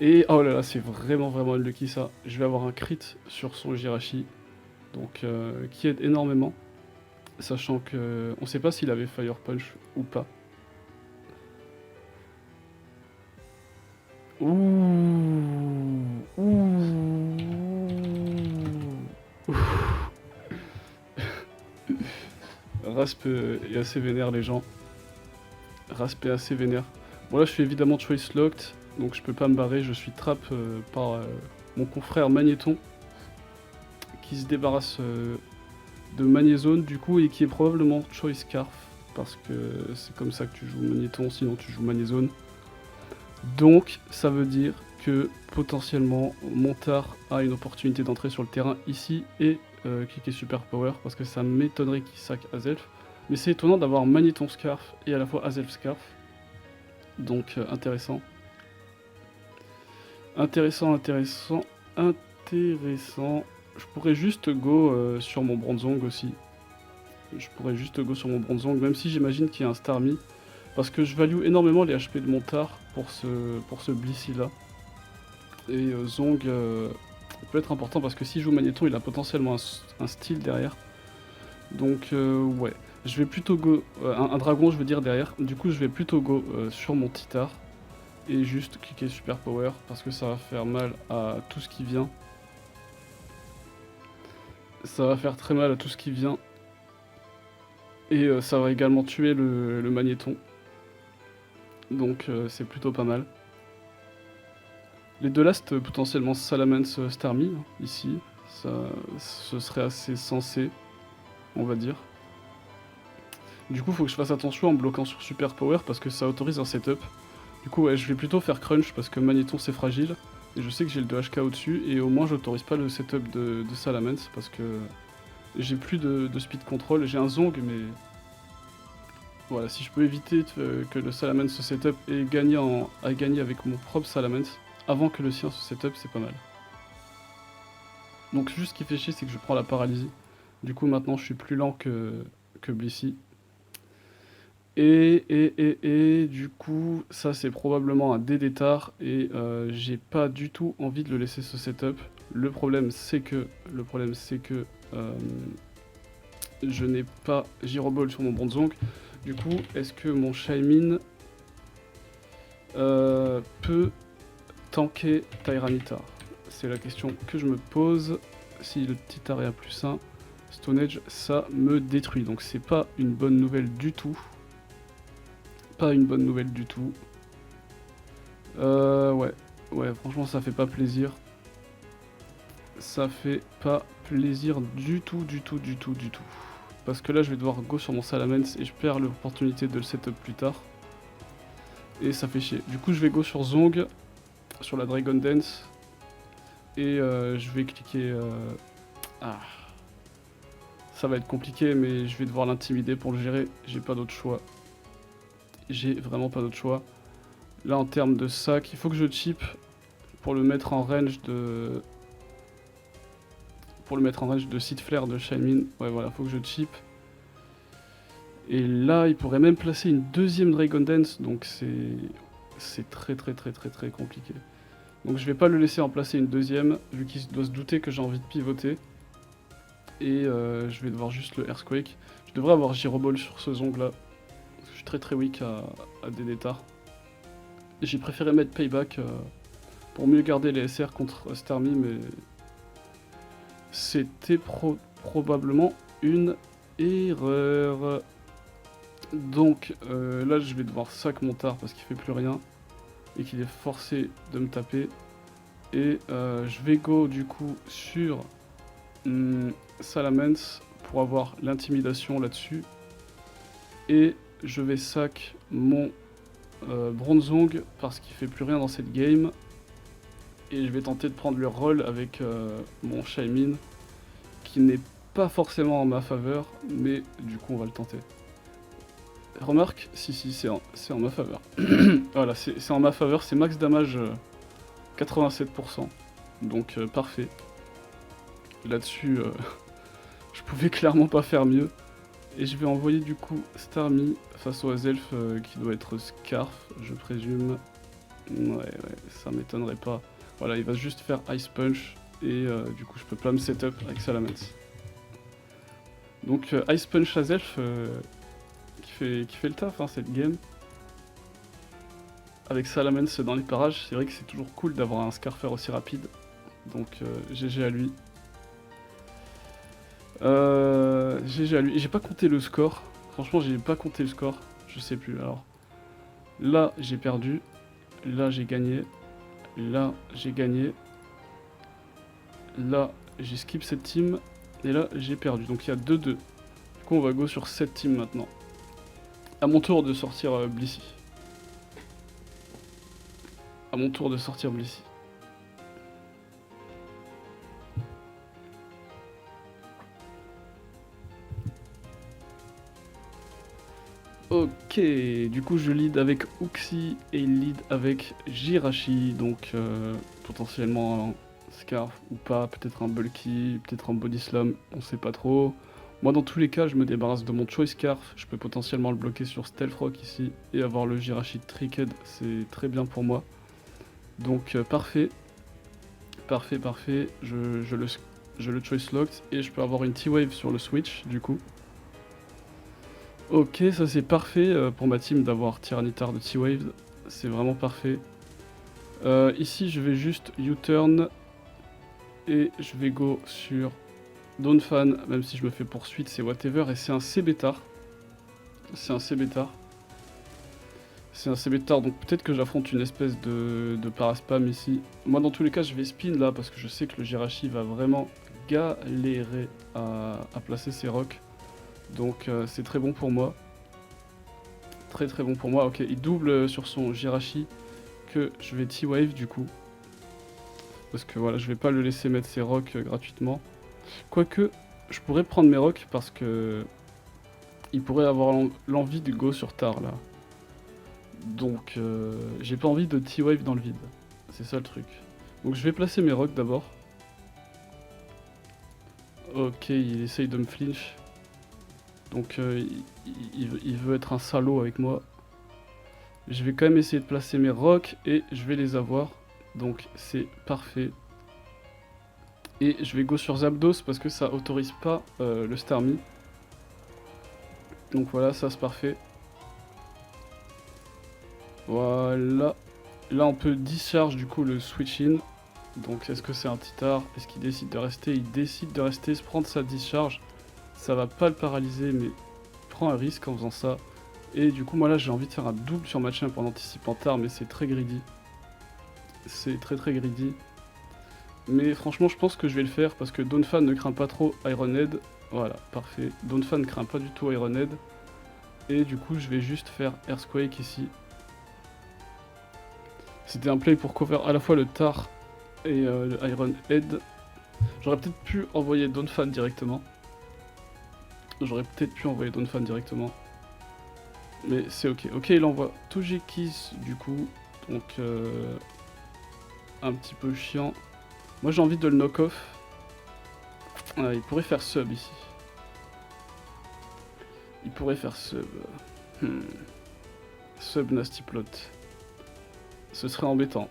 Et oh là là c'est vraiment unlucky ça. Je vais avoir un crit sur son Jirachi, donc qui aide énormément. Sachant que on sait pas s'il avait Fire Punch ou pas. Ouh. Rasp est assez vénère les gens. Rasp est assez vénère. Bon là je suis évidemment choice locked, donc je peux pas me barrer, je suis trap par mon confrère Magnéton, qui se débarrasse de Magnézone du coup, et qui est probablement choice Scarf, parce que c'est comme ça que tu joues Magnéton, sinon tu joues Magnézone. Donc ça veut dire que potentiellement Montard a une opportunité d'entrer sur le terrain ici et cliquer Super Power, parce que ça m'étonnerait qu'il sac Azelf. Mais c'est étonnant d'avoir Magnéton Scarf et à la fois Azelf Scarf. Donc intéressant. Intéressant. Je pourrais juste go sur mon Bronzong aussi. Même si j'imagine qu'il y a un Starmie. Parce que je value énormément les HP de Montard pour ce Blissey là. Et Zong peut être important parce que s'il joue Magnéton, il a potentiellement un style derrière. Donc ouais, je vais plutôt go, un dragon je veux dire derrière. Du coup je vais plutôt go sur mon Titar et juste cliquer Super Power parce que ça va faire mal à tout ce qui vient. Ça va faire très mal à tout ce qui vient. Et ça va également tuer le Magnéton. Donc c'est plutôt pas mal. Les deux last potentiellement Salamence Starmie ici, ça, ce serait assez sensé, on va dire. Du coup faut que je fasse attention en bloquant sur Super Power parce que ça autorise un setup. Du coup ouais, je vais plutôt faire crunch parce que Magnéton c'est fragile. Et je sais que j'ai le 2HK au-dessus et au moins j'autorise pas le setup de Salamence parce que j'ai plus de speed control. J'ai un Zong mais voilà, si je peux éviter que le Salamence se setup et gagner avec mon propre Salamence avant que le sien se setup, c'est pas mal. Donc juste ce qui fait chier, c'est que je prends la paralysie. Du coup maintenant je suis plus lent que Blissey. Et du coup ça c'est probablement un DD-tard et j'ai pas du tout envie de le laisser se setup. Le problème c'est que je n'ai pas Gyroball sur mon Bronzong. Du coup est-ce que mon Shaymin peut tanker Tyranitar? C'est la question que je me pose. Si le Titar est à +1, Stone Edge, ça me détruit. Donc c'est pas une bonne nouvelle du tout. Ouais, franchement ça fait pas plaisir. Ça fait pas plaisir du tout. Parce que là je vais devoir go sur mon Salamence et je perds l'opportunité de le setup plus tard. Et ça fait chier. Du coup je vais go sur Zong, sur la Dragon Dance. Et je vais cliquer... Ça va être compliqué mais je vais devoir l'intimider pour le gérer. J'ai pas d'autre choix. J'ai vraiment pas d'autre choix. Là en termes de sac, il faut que je chip pour le mettre en range de... Seed Flare de Shaymin. Ouais voilà, faut que je chip. Et là il pourrait même placer une deuxième Dragon Dance, donc c'est très compliqué. Donc je vais pas le laisser en placer une deuxième, vu qu'il doit se douter que j'ai envie de pivoter. Et je vais devoir juste le Earthquake. Je devrais avoir Gyroball sur ce Zong là. Je suis très weak à DD-tard. J'ai préféré mettre Payback pour mieux garder les SR contre Starmie, mais c'était probablement une erreur. Donc là je vais devoir sac Montard parce qu'il fait plus rien et qu'il est forcé de me taper. Et je vais go du coup sur Salamence pour avoir l'intimidation là-dessus. Et je vais sac mon Bronzong parce qu'il fait plus rien dans cette game. Et je vais tenter de prendre le rôle avec mon Shaymin qui n'est pas forcément en ma faveur, mais du coup on va le tenter. Remarque, si c'est en ma faveur. Voilà, c'est en ma faveur, c'est max damage 87%, donc parfait. Là-dessus, je pouvais clairement pas faire mieux. Et je vais envoyer du coup Starmie face au Azelf qui doit être Scarf, je présume. Ouais, ça m'étonnerait pas. Voilà, il va juste faire Ice Punch et du coup je peux pas me setup avec Salamence. Donc Ice Punch Azelf qui fait le taf cette game. Avec Salamence dans les parages, c'est vrai que c'est toujours cool d'avoir un Scarfer aussi rapide. Donc GG à lui. GG à lui. J'ai pas compté le score. Franchement, j'ai pas compté le score. Je sais plus. Alors, là, j'ai perdu. Là, j'ai gagné. Là, j'ai gagné. Là, j'ai skip cette team. Et là, j'ai perdu. Donc, il y a 2-2. Du coup, on va go sur cette team maintenant. À mon tour de sortir Blissey. À mon tour de sortir Blissey. Ok, du coup je lead avec Uxie et il lead avec Jirachi, donc potentiellement un Scarf ou pas, peut-être un Bulky, peut-être un Body Slam, on sait pas trop. Moi dans tous les cas je me débarrasse de mon Choice Scarf, je peux potentiellement le bloquer sur Stealth Rock ici et avoir le Jirachi Tricked, c'est très bien pour moi. Donc parfait, parfait, je le Choice Locked et je peux avoir une T-Wave sur le Switch du coup. Ok, ça c'est parfait pour ma team d'avoir Tyranitar de T-Wave, c'est vraiment parfait. Ici je vais juste U-turn et je vais go sur Donphan, même si je me fais poursuite, c'est whatever, et c'est un C-Bétar. C'est un C-Bétar. C'est un C-Bétar, donc peut-être que j'affronte une espèce de paraspam ici. Moi dans tous les cas je vais spin là, parce que je sais que le Jirachi va vraiment galérer à placer ses rocks. Donc c'est très bon pour moi. Très bon pour moi. Ok, il double sur son Jirachi que je vais T-Wave du coup. Parce que voilà, je vais pas le laisser mettre ses rocks gratuitement. Quoique, je pourrais prendre mes rocks parce que il pourrait avoir l'envie de go sur Tar là. Donc j'ai pas envie de T-Wave dans le vide. C'est ça le truc. Donc je vais placer mes rocks d'abord. Ok, il essaye de me flinch. Donc il veut être un salaud avec moi. Je vais quand même essayer de placer mes rocks et je vais les avoir. Donc c'est parfait. Et je vais go sur Zapdos parce que ça autorise pas le Starmie. Donc voilà, ça c'est parfait. Voilà. Là on peut discharge du coup le switch in. Donc est-ce que c'est un Titar? Est-ce qu'il décide de rester? Il décide de rester, se prendre sa discharge. Ça va pas le paralyser mais il prend un risque en faisant ça. Et du coup moi là j'ai envie de faire un double sur Machamp en anticipant tard mais c'est très greedy. C'est très greedy. Mais franchement je pense que je vais le faire parce que Donphan ne craint pas trop Ironhead. Voilà, parfait. Donphan ne craint pas du tout Ironhead. Et du coup je vais juste faire Earthquake ici. C'était un play pour cover à la fois le Tar et le Ironhead. J'aurais peut-être pu envoyer Donphan directement. Mais c'est ok. Ok, il envoie Togekiss du coup. Donc un petit peu chiant. Moi j'ai envie de le knock-off. Il pourrait faire sub ici. Il pourrait faire sub. Sub Nasty Plot. Ce serait embêtant.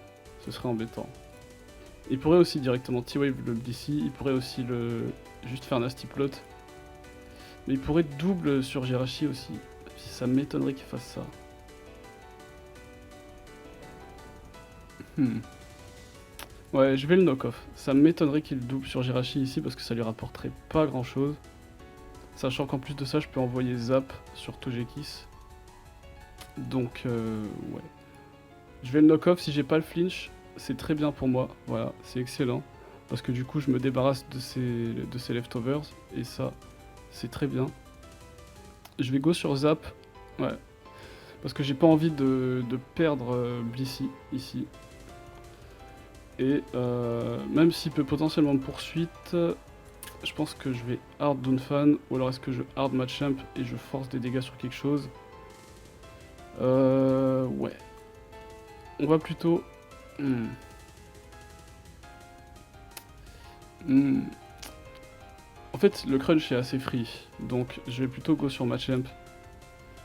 Il pourrait aussi directement T-Wave le d'ici. Il pourrait aussi le juste faire Nasty Plot. Mais il pourrait double sur Jirachi aussi. Ça m'étonnerait qu'il fasse ça. Ouais, je vais le knock-off. Ça m'étonnerait qu'il double sur Jirachi ici parce que ça lui rapporterait pas grand-chose. Sachant qu'en plus de ça, je peux envoyer Zap sur Togekiss. Donc, ouais. Je vais le knock-off si j'ai pas le flinch. C'est très bien pour moi. Voilà, c'est excellent. Parce que du coup, je me débarrasse de ces leftovers. Et ça, c'est très bien. Je vais go sur Zap. Ouais. Parce que j'ai pas envie de perdre Blissey ici. Et même s'il peut potentiellement me poursuite, je pense que je vais hard Donphan. Ou alors est-ce que je hard Machamp et je force des dégâts sur quelque chose. Ouais. On va plutôt... En fait, le crunch est assez free, donc je vais plutôt go sur Machamp.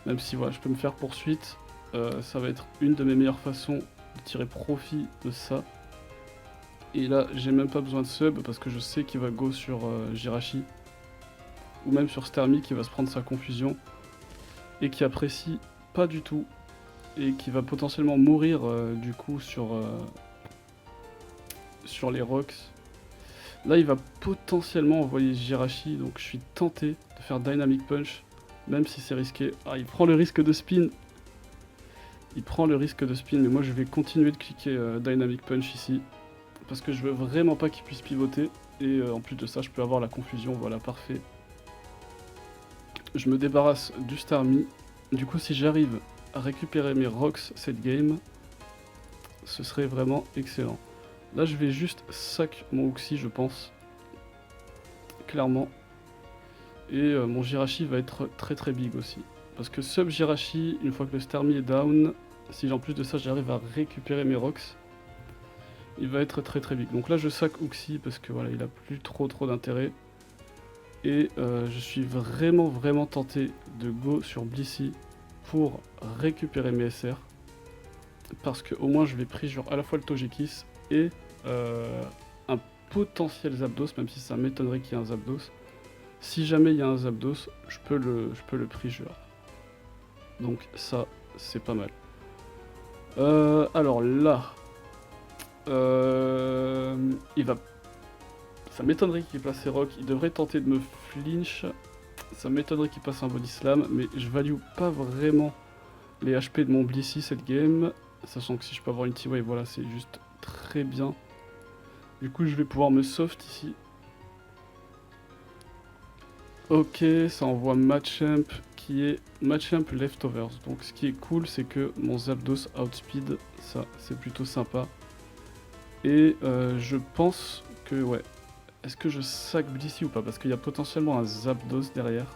Même si voilà, je peux me faire poursuite, ça va être une de mes meilleures façons de tirer profit de ça. Et là, j'ai même pas besoin de sub parce que je sais qu'il va go sur Jirachi. Ou même sur Starmie qui va se prendre sa confusion. Et qui apprécie pas du tout. Et qui va potentiellement mourir du coup sur les rocks. Là, il va potentiellement envoyer Jirachi, donc je suis tenté de faire Dynamic Punch, même si c'est risqué. Ah, il prend le risque de spin. Il prend le risque de spin, mais moi je vais continuer de cliquer Dynamic Punch ici, parce que je veux vraiment pas qu'il puisse pivoter, et en plus de ça, je peux avoir la confusion, voilà, parfait. Je me débarrasse du Starmie. Du coup, si j'arrive à récupérer mes rocks cette game, ce serait vraiment excellent. Là, je vais juste sac mon Uxie, je pense. Clairement. Et mon Jirachi va être très très big aussi. Parce que sub Jirachi, une fois que le Starmie est down, si en plus de ça j'arrive à récupérer mes rocks, il va être très très big. Donc là je sac Uxie parce que voilà, il a plus trop d'intérêt. Et je suis vraiment tenté de go sur Blissey pour récupérer mes SR. Parce que au moins je vais pris genre à la fois le Togekiss et un potentiel Zapdos, même si ça m'étonnerait qu'il y ait un Zapdos. Si jamais il y a un Zapdos, je peux le pre-jure. Donc ça, c'est pas mal. Alors là, il va... Ça m'étonnerait qu'il place ses rocks, il devrait tenter de me flinch. Ça m'étonnerait qu'il passe un body slam, mais je value pas vraiment les HP de mon Blissey cette game. Sachant que si je peux avoir une T-Wave, voilà, c'est juste très bien. Du coup, je vais pouvoir me soft ici. Ok, ça envoie Machamp qui est Machamp Leftovers. Donc ce qui est cool, c'est que mon Zapdos outspeed, ça c'est plutôt sympa. Et je pense que ouais. Est-ce que je sac Blissey ou pas? Parce qu'il y a potentiellement un Zapdos derrière.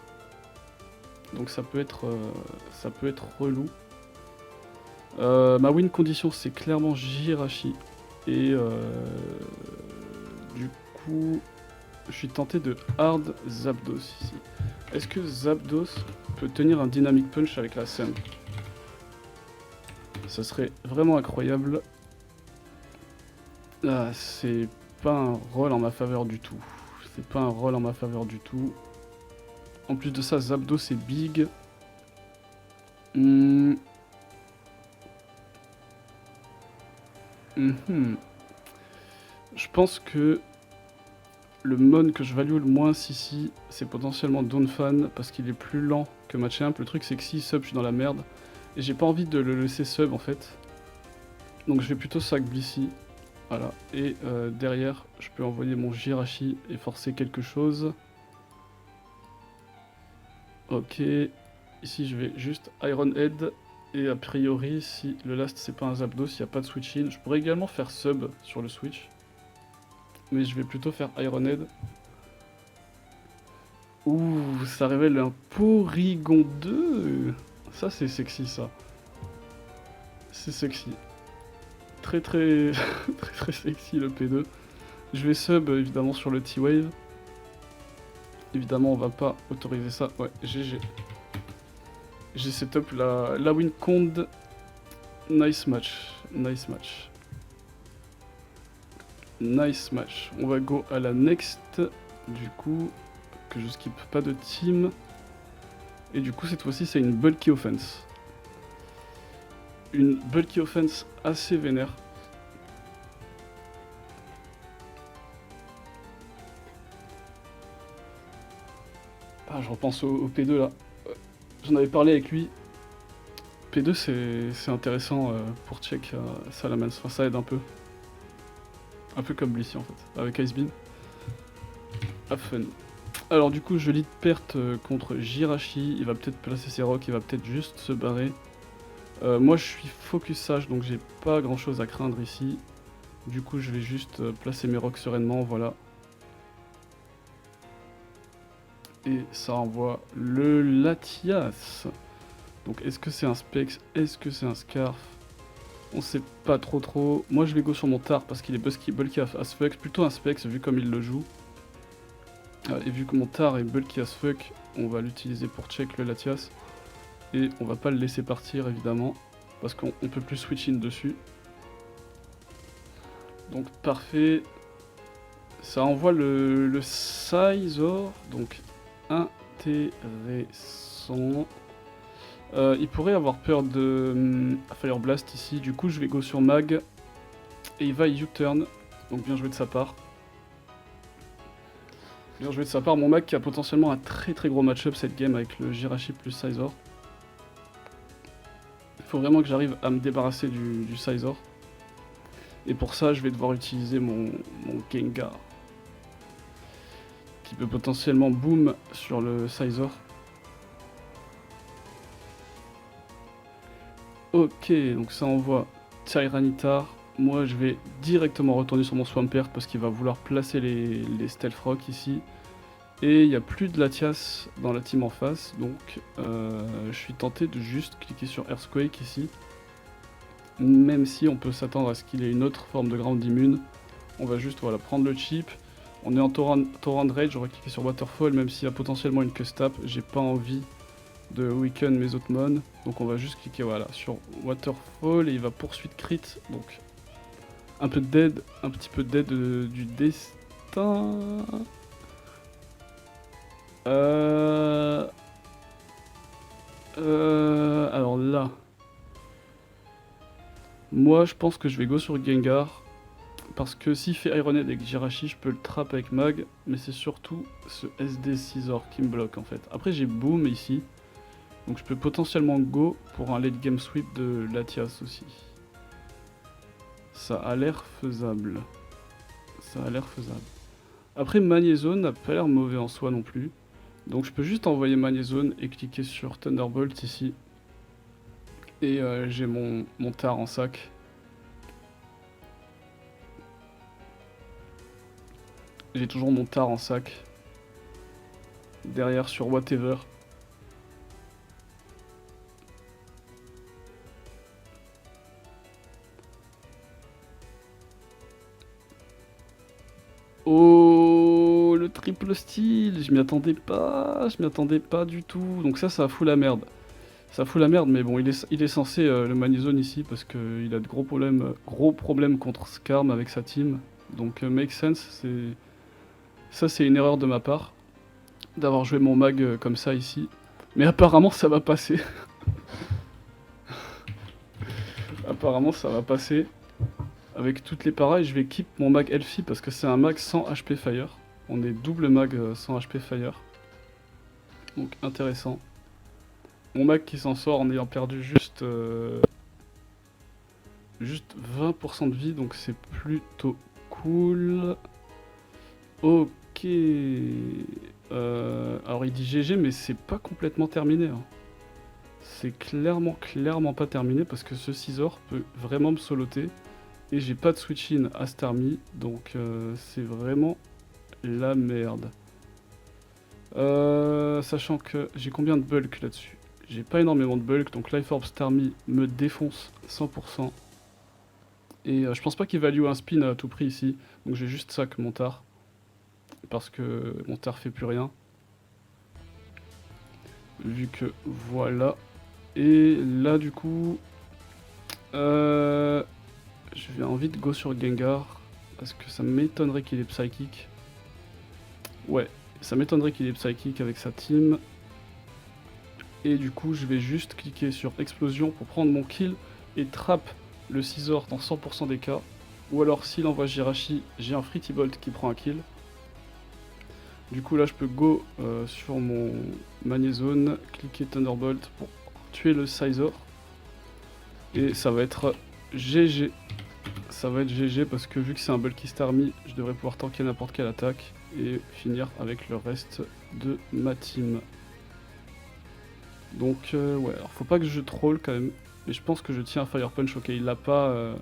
Donc ça peut être relou. Ma win condition c'est clairement Jirachi. Et du coup, je suis tenté de hard Zapdos ici. Est-ce que Zapdos peut tenir un Dynamic Punch avec la scène? Ça serait vraiment incroyable. Ah, c'est pas un rôle en ma faveur du tout. C'est pas un rôle en ma faveur du tout. En plus de ça, Zapdos est big. Je pense que le mon que je value le moins ici, c'est potentiellement Donphan, parce qu'il est plus lent que Machamp. Le truc c'est que si sub, je suis dans la merde. Et j'ai pas envie de le laisser sub en fait. Donc je vais plutôt sac Blissey. Voilà. Et derrière, je peux envoyer mon Jirachi et forcer quelque chose. Ok. Ici je vais juste Iron Head. Et a priori, si le last c'est pas un Zapdos, il n'y a pas de switch in. Je pourrais également faire sub sur le switch. Mais je vais plutôt faire Iron Head. Ouh, ça révèle un Porygon 2. Ça c'est sexy ça. C'est sexy. Très très sexy le P2. Je vais sub évidemment sur le T-Wave. Évidemment on va pas autoriser ça. Ouais, GG. J'ai setup la win cond. Nice match. Nice match. Nice match. On va go à la next. Du coup, que je skip pas de team. Et du coup cette fois-ci c'est une bulky offense. Une bulky offense assez vénère. Ah, je repense au P2 là. J'en avais parlé avec lui. P2 c'est intéressant pour check Salamence. Enfin, ça aide un peu. Un peu comme Blissey en fait, avec Ice Beam. Have fun. Alors du coup je lead perte contre Jirachi. Il va peut-être placer ses rocks, il va peut-être juste se barrer. Moi je suis focus sage donc j'ai pas grand chose à craindre ici. Du coup je vais juste placer mes rocks sereinement, voilà. Et ça envoie le Latias. Donc est-ce que c'est un Specs? Est-ce que c'est un Scarf? On sait pas trop. Moi je vais go sur mon Tar parce qu'il est bulky as fuck. Plutôt un Specs vu comme il le joue. Et vu que mon Tar est bulky as fuck, on va l'utiliser pour check le Latias. Et on va pas le laisser partir évidemment. Parce qu'on peut plus switch in dessus. Donc parfait. Ça envoie le Scizor. Donc intéressant. Il pourrait avoir peur de Fire Blast ici. Du coup je vais go sur Mag. Et il va U-turn. Donc bien joué de sa part. Bien joué de sa part, mon Mag qui a potentiellement un très très gros match-up cette game avec le Jirachi plus Scizor. Il faut vraiment que j'arrive à me débarrasser du Scizor. Et pour ça, je vais devoir utiliser mon Gengar. Qui peut potentiellement boom sur le Scizor. Ok, donc ça envoie Tyranitar. Moi, je vais directement retourner sur mon Swampert parce qu'il va vouloir placer les Stealth Rock ici. Et il n'y a plus de Latias dans la team en face, donc je suis tenté de juste cliquer sur Earthquake ici. Même si on peut s'attendre à ce qu'il ait une autre forme de ground immune. On va juste voilà, prendre le chip. On est en Torrent Rage, j'aurais cliqué sur Waterfall, même s'il y a potentiellement une Custap. J'ai pas envie de weaken mes autres mons. Donc on va juste cliquer voilà, sur Waterfall et il va poursuite crit. Donc un peu de dead, un petit peu de dead du destin. Alors là, moi je pense que je vais go sur Gengar, parce que s'il fait Iron Head avec Jirachi, je peux le trap avec Mag, mais c'est surtout ce SD Scizor qui me bloque en fait. Après j'ai Boom ici, donc je peux potentiellement go pour un late game sweep de Latias aussi. Ça a l'air faisable. Ça a l'air faisable. Après Magnézone n'a pas l'air mauvais en soi non plus. Donc je peux juste envoyer Magnézone et cliquer sur Thunderbolt ici. Et j'ai mon tar en sac. J'ai toujours mon tar en sac. Derrière sur Whatever. Oh, le triple style, je m'y attendais pas du tout. Donc ça fout la merde. Ça fout la merde, mais bon, il est censé le Magnézone ici parce qu'il a de gros problèmes contre Skarm avec sa team. Donc make sense, ça c'est une erreur de ma part d'avoir joué mon mag comme ça ici. Mais apparemment ça va passer. Apparemment ça va passer. Avec toutes les paras, je vais keep mon mag Elfie parce que c'est un mag sans HP Fire. On est double mag sans HP Fire. Donc intéressant. Mon mag qui s'en sort en ayant perdu juste 20% de vie, donc c'est plutôt cool. Ok. Alors il dit GG, mais c'est pas complètement terminé. Hein. C'est clairement pas terminé parce que ce Scizor peut vraiment me soloter. Et j'ai pas de switch-in à Starmie, donc c'est vraiment la merde. Sachant que j'ai combien de bulk là-dessus? J'ai pas énormément de bulk, donc Life Orb Starmie me défonce 100%. Et je pense pas qu'il value un spin à tout prix ici, donc j'ai juste sac mon tar. Parce que mon tar fait plus rien. Vu que voilà. Et là du coup... j'ai envie de go sur Gengar, parce que ça m'étonnerait qu'il ait Psychic. Ouais, ça m'étonnerait qu'il ait Psychic avec sa team. Et du coup, je vais juste cliquer sur Explosion pour prendre mon kill et trap le Scizor dans 100% des cas. Ou alors, s'il envoie Jirachi, j'ai un Free T-Bolt qui prend un kill. Du coup, là, je peux go sur mon Magnézone, cliquer Thunderbolt pour tuer le Scizor. Et ça va être GG. Ça va être GG parce que vu que c'est un Bulky Starmie, je devrais pouvoir tanker n'importe quelle attaque et finir avec le reste de ma team. Donc ouais, alors faut pas que je troll quand même, mais je pense que je tiens à Fire Punch. Ok, il a pas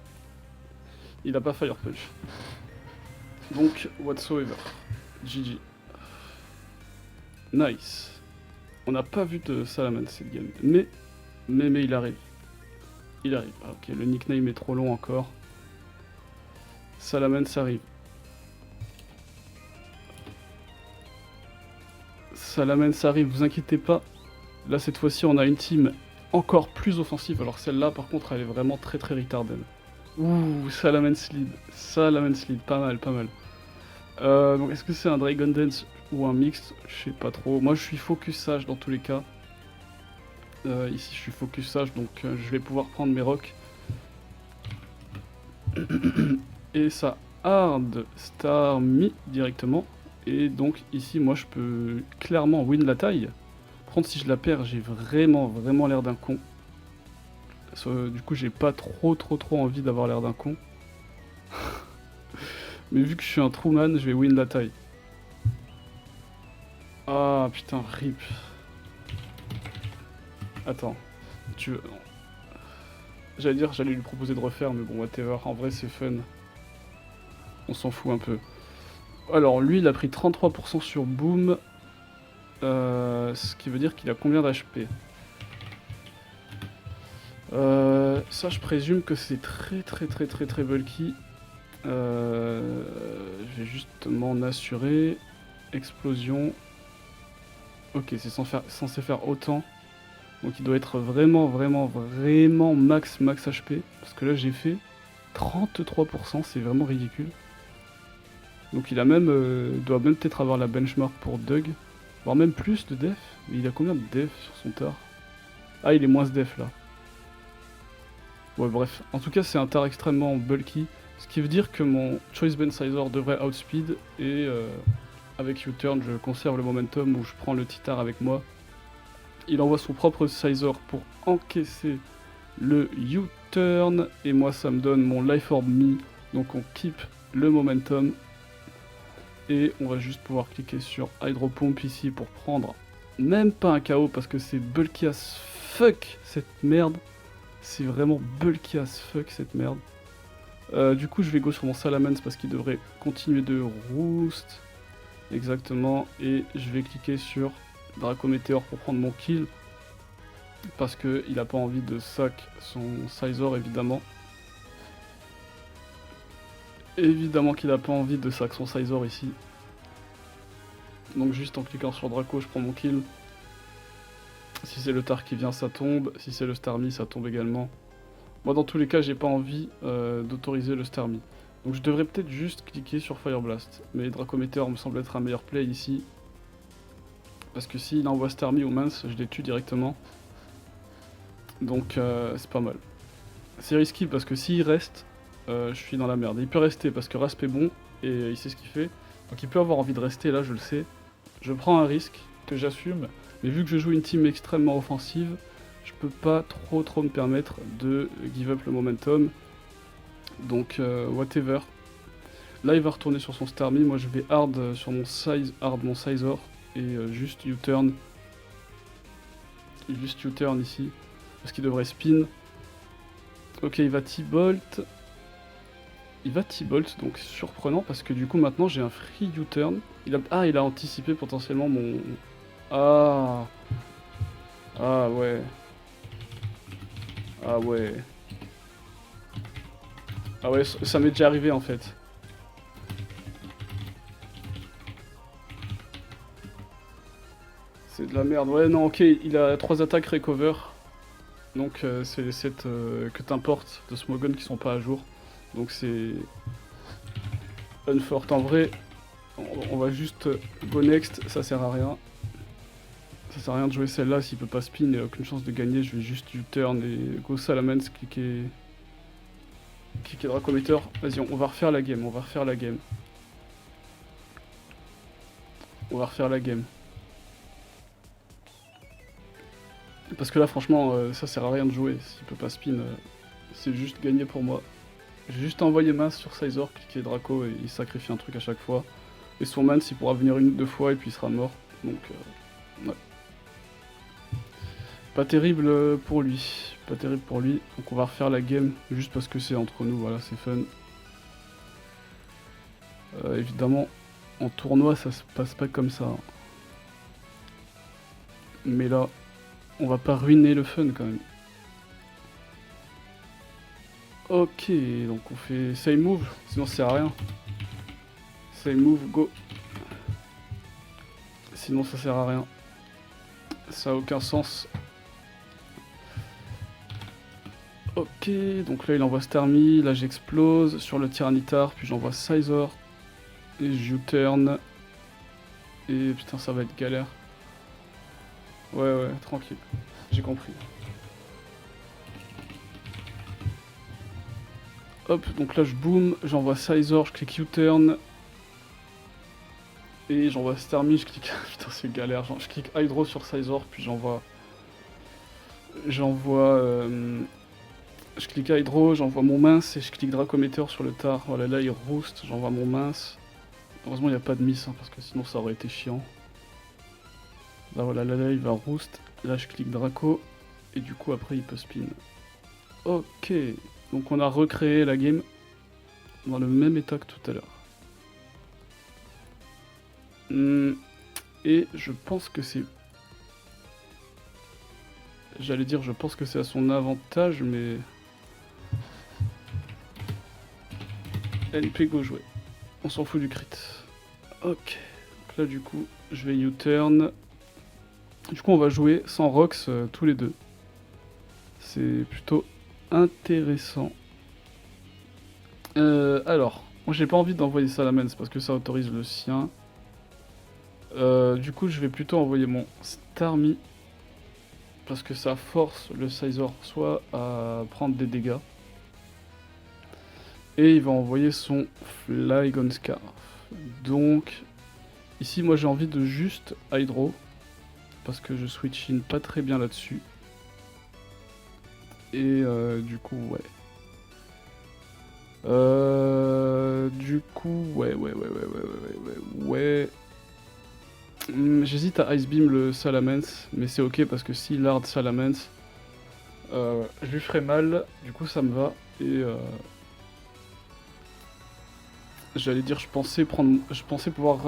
Fire Punch. Donc whatsoever. GG. Nice. On n'a pas vu de Salamence cette game, mais il arrive. Il arrive. Ah, ok, le nickname est trop long encore. Salamence arrive. Salamence arrive, vous inquiétez pas. Là, cette fois-ci, on a une team encore plus offensive. Alors celle-là, par contre, elle est vraiment très retarded. Ouh, Salamence lead, pas mal. Donc est-ce que c'est un Dragon Dance ou un mix? Je sais pas trop. Moi, je suis focus sage dans tous les cas. Ici, je suis focus sage, donc je vais pouvoir prendre mes rocks. Et ça hard Starmie directement. Et donc ici, moi, je peux clairement win la taille. Par contre, si je la perds, j'ai vraiment l'air d'un con. Du coup, j'ai pas trop envie d'avoir l'air d'un con. Mais vu que je suis un Truman, je vais win la taille. Ah putain, rip. Attends, tu veux... J'allais dire, j'allais lui proposer de refaire, mais bon, whatever. En vrai, c'est fun. On s'en fout un peu. Alors, lui, il a pris 33% sur Boom. Ce qui veut dire qu'il a combien d'HP? Ça, je présume que c'est très bulky. Je vais juste m'en assurer. Explosion. Ok, c'est censé faire autant. Donc il doit être vraiment max HP. Parce que là j'ai fait 33%, c'est vraiment ridicule. Donc il a même, doit même peut-être avoir la benchmark pour Doug. Voire même plus de def. Mais il a combien de def sur son tar? Ah, il est moins def là. Ouais, bref. En tout cas, c'est un tar extrêmement bulky. Ce qui veut dire que mon Choice Band Sizor devrait outspeed. Et avec U-turn, je conserve le momentum où je prends le Titar avec moi. Il envoie son propre Sizor pour encaisser le U-turn. Et moi, ça me donne mon Life Orb Me. Donc on keep le momentum. Et on va juste pouvoir cliquer sur Hydro Pump ici pour prendre même pas un KO parce que c'est bulky as fuck cette merde. C'est vraiment bulky as fuck cette merde. Du coup je vais go sur mon Salamence parce qu'il devrait continuer de roost. Exactement. Et je vais cliquer sur Draco Meteor pour prendre mon kill. Parce qu'il a pas envie de sac son Sizor évidemment. Évidemment qu'il a pas envie de sac son Sizor ici. Donc juste en cliquant sur Draco, je prends mon kill. Si c'est le Tar qui vient, ça tombe. Si c'est le Starmie, ça tombe également. Moi dans tous les cas, j'ai pas envie d'autoriser le Starmie. Donc je devrais peut-être juste cliquer sur Fire Blast. Mais Draco Meteor me semble être un meilleur play ici. Parce que s'il envoie Starmie ou Mance, je les tue directement. Donc c'est pas mal. C'est risqué parce que s'il reste, je suis dans la merde. Il peut rester parce que Rasp est bon et il sait ce qu'il fait. Donc il peut avoir envie de rester, là je le sais. Je prends un risque que j'assume. Mais vu que je joue une team extrêmement offensive, je peux pas trop me permettre de give up le momentum. Donc whatever. Là il va retourner sur son Starmie. Moi je vais hard sur mon Sizor. Et juste U-turn. Juste U-turn ici. Parce qu'il devrait spin. Ok, il va T-Bolt. Il va T-Bolt, donc surprenant parce que du coup maintenant j'ai un free U-turn. Il a anticipé potentiellement mon... Ah ouais. Ah ouais. Ah ouais, ça m'est déjà arrivé en fait. C'est de la merde. Ouais, non, ok, il a 3 attaques recover. Donc c'est les sets que t'importes de Smogon qui sont pas à jour. Donc c'est unfort. En vrai, on va juste go next, ça sert à rien. Ça sert à rien de jouer celle-là s'il peut pas spin et aucune chance de gagner. Je vais juste U-turn et go Salamence, cliquer Draco Meteor. Vas-y, on va refaire la game, on va refaire la game. On va refaire la game. Parce que là, franchement, ça sert à rien de jouer. S'il peut pas spin, c'est juste gagner pour moi. J'ai juste envoyé masse sur Sizor, cliquer Draco et il sacrifie un truc à chaque fois. Et son Mance, il pourra venir 1 ou 2 fois et puis il sera mort. Donc, ouais. Pas terrible pour lui. Pas terrible pour lui. Donc on va refaire la game juste parce que c'est entre nous, voilà, c'est fun. Évidemment, en tournoi, ça se passe pas comme ça. Mais là, on va pas ruiner le fun quand même. Ok, donc on fait same move, sinon ça sert à rien. Same move, go. Sinon ça sert à rien. Ça a aucun sens. Ok, donc là il envoie Starmie, là j'explose sur le Tyrannitar, puis j'envoie Sizor. Et je U-turn. Et putain ça va être galère. Ouais, tranquille. J'ai compris. Hop, donc là je boom, j'envoie Sizor, je clique U-turn. Et j'envoie Starmie, je clique... Putain c'est galère, je clique Hydro sur Sizor, puis j'envoie... Je clique Hydro, j'envoie mon mince, et je clique Dracometeor sur le tar. Voilà, là il roost, j'envoie mon mince. Heureusement il n'y a pas de miss, hein, parce que sinon ça aurait été chiant. Là voilà, là il va roost, là je clique Draco, et du coup après il peut spin. Ok, donc on a recréé la game dans le même état que tout à l'heure. Et je pense que c'est... J'allais dire je pense que c'est à son avantage, mais... NP go jouer. On s'en fout du crit. Ok, donc là du coup je vais U-turn. Du coup on va jouer sans Rox tous les deux. C'est plutôt intéressant. Alors, moi j'ai pas envie d'envoyer Salamence parce que ça autorise le sien. Du coup je vais plutôt envoyer mon Starmie. Parce que ça force le Sizor soit à prendre des dégâts. Et il va envoyer son Flygon Scarf. Donc, ici moi j'ai envie de juste Hydro. Parce que je switch in pas très bien là-dessus. Et du coup, ouais. Ouais. J'hésite à Ice Beam le Salamence, mais c'est ok parce que s'il hard Salamence, je lui ferai mal, du coup ça me va. Et j'allais dire, je pensais pouvoir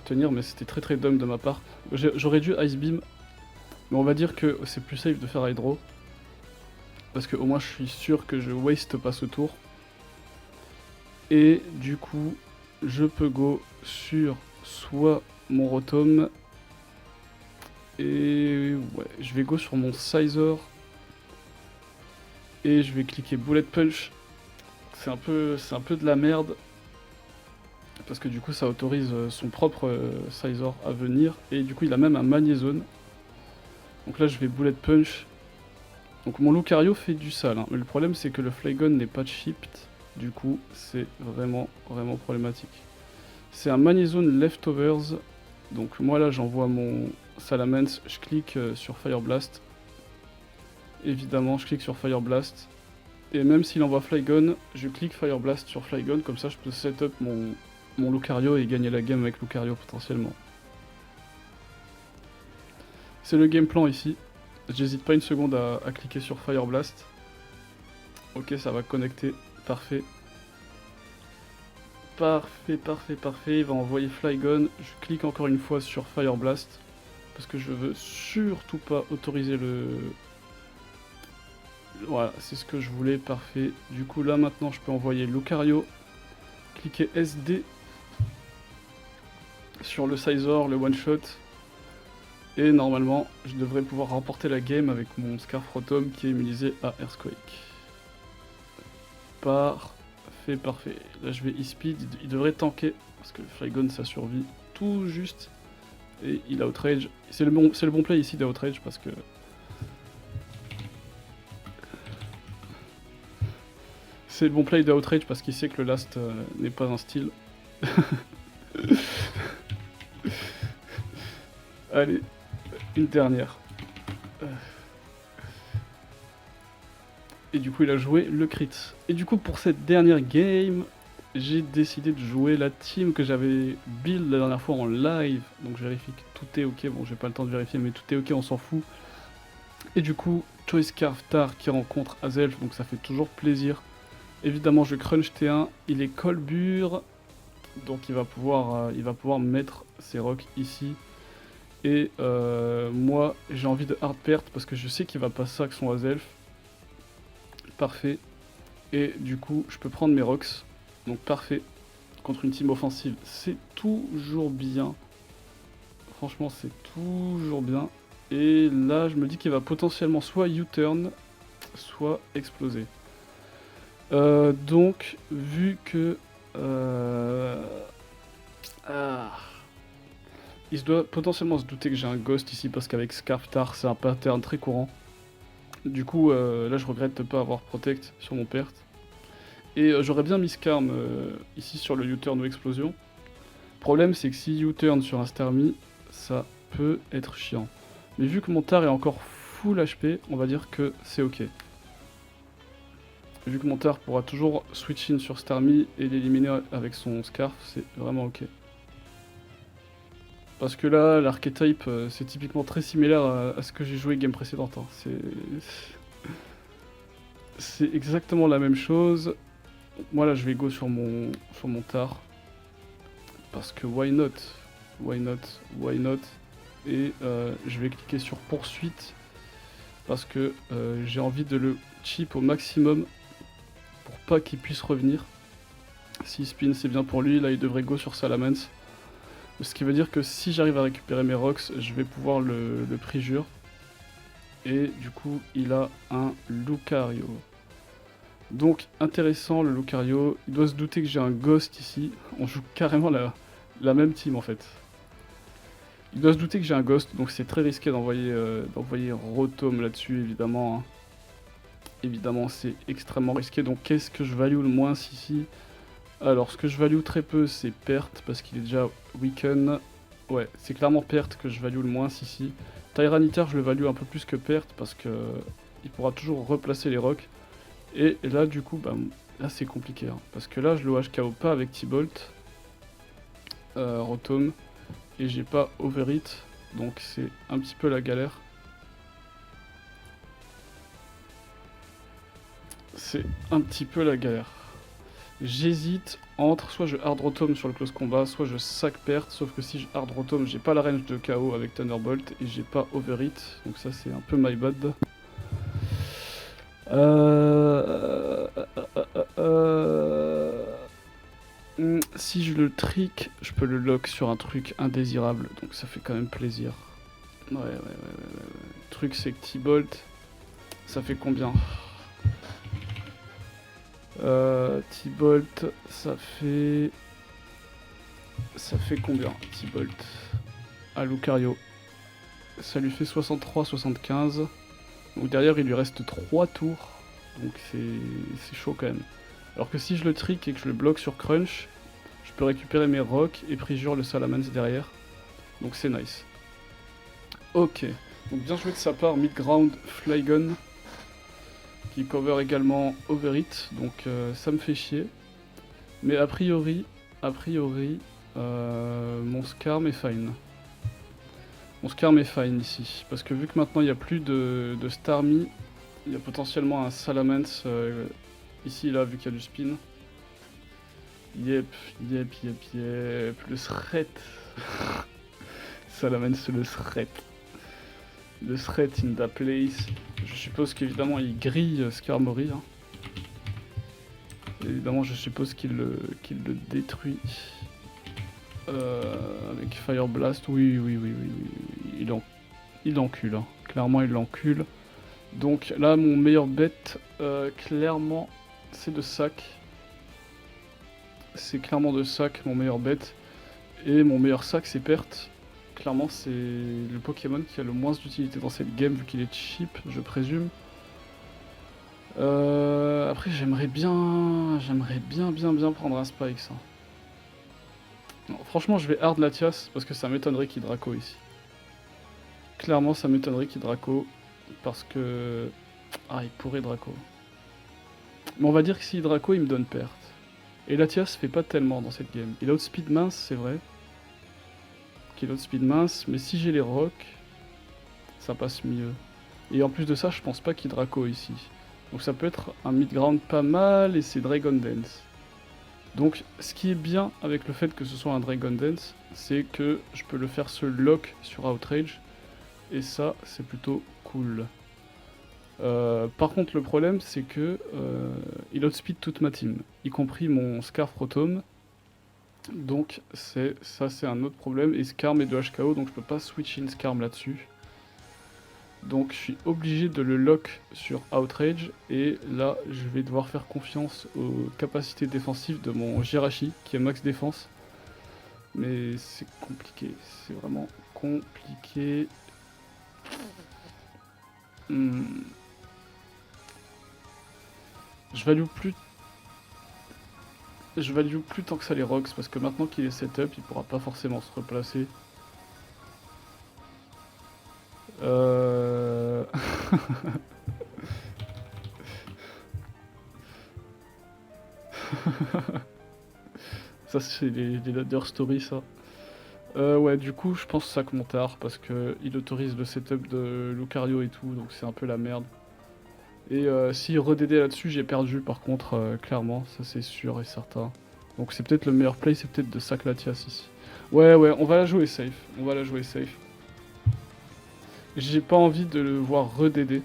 tenir, mais c'était très très dumb de ma part. J'aurais dû Ice Beam, mais on va dire que c'est plus safe de faire Hydro. Parce que au moins je suis sûr que je waste pas ce tour. Et du coup, je peux go sur soit mon Rotom. Et ouais, je vais go sur mon Sizor. Et je vais cliquer Bullet Punch. C'est un peu de la merde. Parce que du coup ça autorise son propre Sizor à venir. Et du coup il a même un Magnézone. Donc là je vais Bullet Punch. Donc mon Lucario fait du sale. Hein. Mais le problème c'est que le Flygon n'est pas chipped. Du coup c'est vraiment problématique. C'est un Magnézone Leftovers. Donc moi là j'envoie mon Salamence, je clique sur Fire Blast. Évidemment je clique sur Fire Blast. Et même s'il envoie Flygon, je clique Fire Blast sur Flygon, comme ça je peux setup mon Lucario et gagner la game avec Lucario potentiellement. C'est le game plan ici. J'hésite pas une seconde à cliquer sur Fire Blast. Ok, ça va connecter, parfait. Parfait, il va envoyer Flygon, je clique encore une fois sur Fire Blast, parce que je veux surtout pas autoriser le... Voilà, c'est ce que je voulais, parfait. Du coup là maintenant je peux envoyer Lucario, cliquer SD sur le Sizor, le one shot, et normalement je devrais pouvoir remporter la game avec mon Scarf Rotom qui est immunisé à Earthquake. Parfait. Là je vais E-Speed, il devrait tanker, parce que Flygon ça survit tout juste. Et il a Outrage. C'est le bon play ici d'Outrage parce que... C'est le bon play d'Outrage parce qu'il sait que le last n'est pas un style. Allez, une dernière. Et du coup il a joué le crit. Et du coup pour cette dernière game, j'ai décidé de jouer la team que j'avais build la dernière fois en live. Donc je vérifie que tout est ok, bon j'ai pas le temps de vérifier mais tout est ok, on s'en fout. Et du coup, Choice Scarf Tar qui rencontre Azelf, donc ça fait toujours plaisir. Évidemment je crunch T1, il est Colbur, donc il va pouvoir mettre ses rocks ici. Et moi j'ai envie de hard perte parce que je sais qu'il va pas sac son Azelf. Parfait. Et du coup je peux prendre mes rocks. Donc parfait. Contre une team offensive, c'est toujours bien. Franchement c'est toujours bien. Et là je me dis qu'il va potentiellement soit U-turn, soit exploser. Donc vu que... il se doit potentiellement se douter que j'ai un ghost ici parce qu'avec Scarftar c'est un pattern très courant. Du coup là je regrette de ne pas avoir protect sur mon perte. Et j'aurais bien mis Scarm ici sur le U-turn ou explosion. Le problème, c'est que si U-turn sur un Starmie, ça peut être chiant. Mais vu que mon tar est encore full HP, on va dire que c'est ok. Vu que mon tar pourra toujours switch in sur Starmie et l'éliminer avec son Scarf, c'est vraiment ok. Parce que là, l'archetype, c'est typiquement très similaire à ce que j'ai joué game précédente. Hein. C'est exactement la même chose. Moi là, je vais go sur mon tar. Parce que why not? Why not? Why not? Et je vais cliquer sur poursuite. Parce que j'ai envie de le chip au maximum. Pour pas qu'il puisse revenir. Si spin, c'est bien pour lui. Là, il devrait go sur Salamence. Ce qui veut dire que si j'arrive à récupérer mes rocks, je vais pouvoir le préjure. Et du coup, il a un Lucario. Donc, intéressant le Lucario. Il doit se douter que j'ai un Ghost ici. On joue carrément la même team en fait. Il doit se douter que j'ai un Ghost, donc c'est très risqué d'envoyer Rotom là-dessus, évidemment. Hein. Évidemment, c'est extrêmement risqué. Donc, qu'est-ce que je value le moins ici? Alors, ce que je value très peu, c'est perte, parce qu'il est déjà weaken. Ouais, c'est clairement perte que je value le moins ici. Tyranitar, je le value un peu plus que perte, parce que il pourra toujours replacer les rocks. Et là, du coup, bah, là, c'est compliqué. Hein, parce que là, je le HKO pas avec T-Bolt, Rotom, et j'ai pas Overhit, donc c'est un petit peu la galère. C'est un petit peu la galère. J'hésite entre soit je hard rotom sur le close combat, soit je sac perte, sauf que si je hard rotom, j'ai pas la range de KO avec Thunderbolt et j'ai pas overhit, donc ça c'est un peu my bad. Si je le trick, je peux le lock sur un truc indésirable, donc ça fait quand même plaisir. Ouais. Le truc c'est que T-Bolt, ça fait combien? T-Bolt, ça fait combien T-Bolt à Lucario? Ça lui fait 63-75. Donc derrière, il lui reste 3 tours. Donc c'est chaud quand même. Alors que si je le trick et que je le bloque sur Crunch, je peux récupérer mes rocks et préjure le Salamence derrière. Donc c'est nice. Ok. Donc bien joué de sa part, mid-ground, Flygon. Qui cover également Overhit, donc ça me fait chier. Mais a priori, mon Skarm est fine. Mon Skarm est fine ici, parce que vu que maintenant il n'y a plus de Starmie, il y a potentiellement un Salamence ici, là, vu qu'il y a du spin. Yep, le threat. Salamence, le threat. Le threat in the place. Je suppose qu'évidemment il grille Skarmory. Hein. Évidemment, je suppose qu'il le détruit. Avec Fire Blast, oui. Il l'encule. Hein. Clairement, il l'encule. Donc là, mon meilleur bet, clairement, c'est de sac. C'est clairement de sac, mon meilleur bet. Et mon meilleur sac, c'est perte. Clairement, c'est le Pokémon qui a le moins d'utilité dans cette game, vu qu'il est cheap, je présume. Après, j'aimerais bien prendre un Spikes. Hein. Non, franchement, je vais hard Latias parce que ça m'étonnerait qu'il Draco ici. Clairement, ça m'étonnerait qu'il Draco parce que... Ah, il pourrait Draco. Mais on va dire que si Draco, il me donne perte. Et Latias fait pas tellement dans cette game. Il a outspeed mince, c'est vrai. Qu'il a outspeed mince, mais si j'ai les rocks, ça passe mieux. Et en plus de ça, je pense pas qu'il Draco ici. Donc ça peut être un mid-ground pas mal et c'est Dragon Dance. Donc ce qui est bien avec le fait que ce soit un Dragon Dance, c'est que je peux le faire se lock sur Outrage. Et ça, c'est plutôt cool. Par contre, le problème, c'est que il outspeed toute ma team, y compris mon Scarf Rotom. Donc ça, c'est un autre problème. Et Skarm est de HKO, donc je peux pas switch in Skarm là-dessus. Donc je suis obligé de le lock sur Outrage. Et là, je vais devoir faire confiance aux capacités défensives de mon Jirachi, qui est max défense. Mais c'est compliqué, c'est vraiment compliqué. Je value plus... je value plus tant que ça les rocks, parce que maintenant qu'il est setup, il pourra pas forcément se replacer. Ça c'est les ladder story ça. Ouais, du coup, je pense sac montard parce que il autorise le setup de Lucario et tout, donc c'est un peu la merde. Et s'il redédait là-dessus, j'ai perdu par contre, clairement, ça c'est sûr et certain. Donc c'est peut-être le meilleur play, c'est peut-être de sac Latias ici. Ouais, ouais, on va la jouer safe, on va la jouer safe. J'ai pas envie de le voir redéder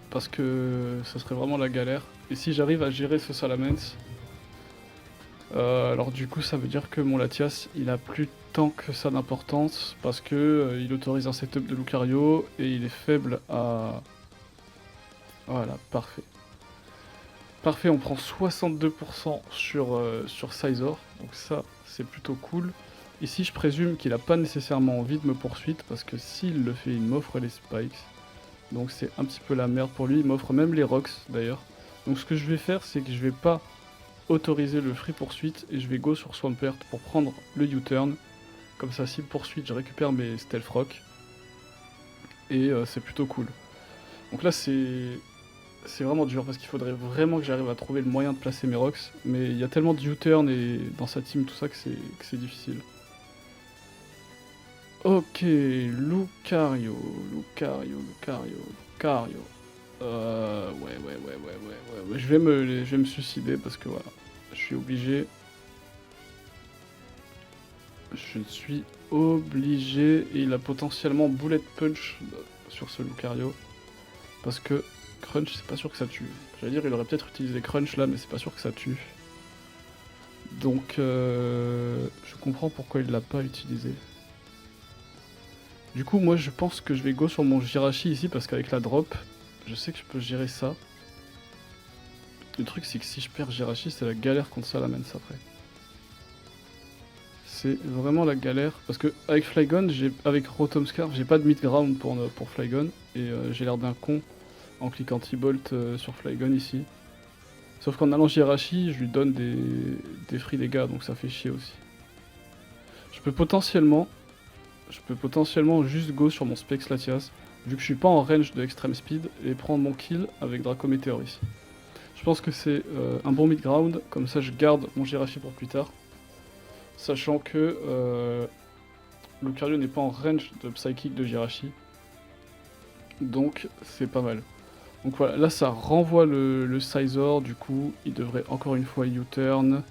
parce que ça serait vraiment la galère. Et si j'arrive à gérer ce Salamence, alors du coup ça veut dire que mon Latias il a plus tant que ça d'importance parce que il autorise un setup de Lucario et il est faible à... Voilà, parfait. Parfait, on prend 62% sur Sizor, donc ça c'est plutôt cool. Ici je présume qu'il a pas nécessairement envie de me poursuivre parce que s'il le fait il m'offre les spikes. Donc c'est un petit peu la merde pour lui, il m'offre même les rocks d'ailleurs. Donc ce que je vais faire c'est que je vais pas autoriser le free poursuite et je vais go sur Swampert pour prendre le U-turn. Comme ça s'il poursuit je récupère mes stealth rock. Et c'est plutôt cool. Donc là c'est vraiment dur parce qu'il faudrait vraiment que j'arrive à trouver le moyen de placer mes rocks. Mais il y a tellement de U-turn et dans sa team tout ça que c'est difficile. Ok, Lucario. Ouais. Je vais me suicider parce que voilà, je suis obligé. Je suis obligé et il a potentiellement bullet punch sur ce Lucario parce que crunch c'est pas sûr que ça tue. J'allais dire il aurait peut-être utilisé crunch là mais c'est pas sûr que ça tue. Donc je comprends pourquoi il l'a pas utilisé. Du coup moi je pense que je vais go sur mon Jirachi ici parce qu'avec la drop je sais que je peux gérer ça. Le truc c'est que si je perds Jirachi c'est la galère contre Salamence après. C'est vraiment la galère parce que avec Flygon, avec Rotom Scarf, j'ai pas de mid-ground pour Flygon et j'ai l'air d'un con en cliquant T-Bolt sur Flygon ici. Sauf qu'en allant Jirachi, je lui donne des free dégâts donc ça fait chier aussi. Je peux potentiellement juste go sur mon Specs Latias vu que je suis pas en range de Extreme Speed et prendre mon kill avec Draco Meteor ici. Je pense que c'est un bon mid-ground, comme ça je garde mon Jirachi pour plus tard. Sachant que Lucario n'est pas en range de Psychic de Jirachi. Donc c'est pas mal. Donc voilà, là ça renvoie le Sizor, du coup il devrait encore une fois U-turn.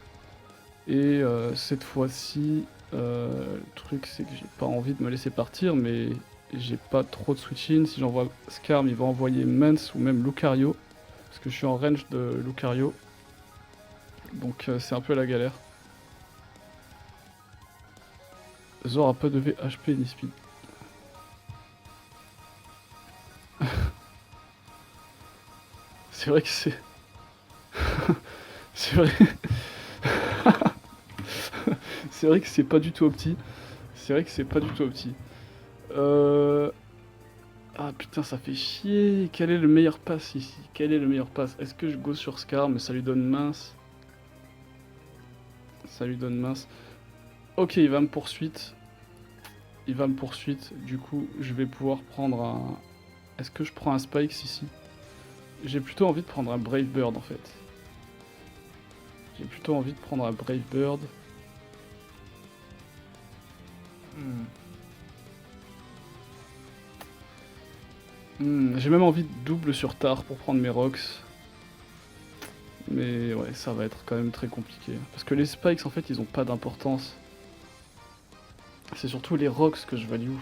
Et cette fois-ci, le truc c'est que j'ai pas envie de me laisser partir, mais j'ai pas trop de switch-in. Si j'envoie Skarm, il va envoyer Mance ou même Lucario. Parce que je suis en range de Lucario. Donc c'est un peu la galère. Zor a pas de VHP ni speed. C'est vrai que c'est... c'est vrai... c'est vrai que c'est pas du tout opti. C'est vrai que c'est pas du tout opti. Ah putain, ça fait chier. Quel est le meilleur pass ici? Quel est le meilleur pass? Est-ce que je go sur Scar, mais ça lui donne mince? Ça lui donne mince. Ok, il va me poursuivre. Il va me poursuivre. Du coup, je vais pouvoir prendre un... Est-ce que je prends un Spikes ici? J'ai plutôt envie de prendre un Brave Bird en fait. J'ai plutôt envie de prendre un Brave Bird. J'ai même envie de double sur Tar pour prendre mes rocks. Mais ouais, ça va être quand même très compliqué. Parce que les spikes, en fait, ils ont pas d'importance. C'est surtout les rocks que je value.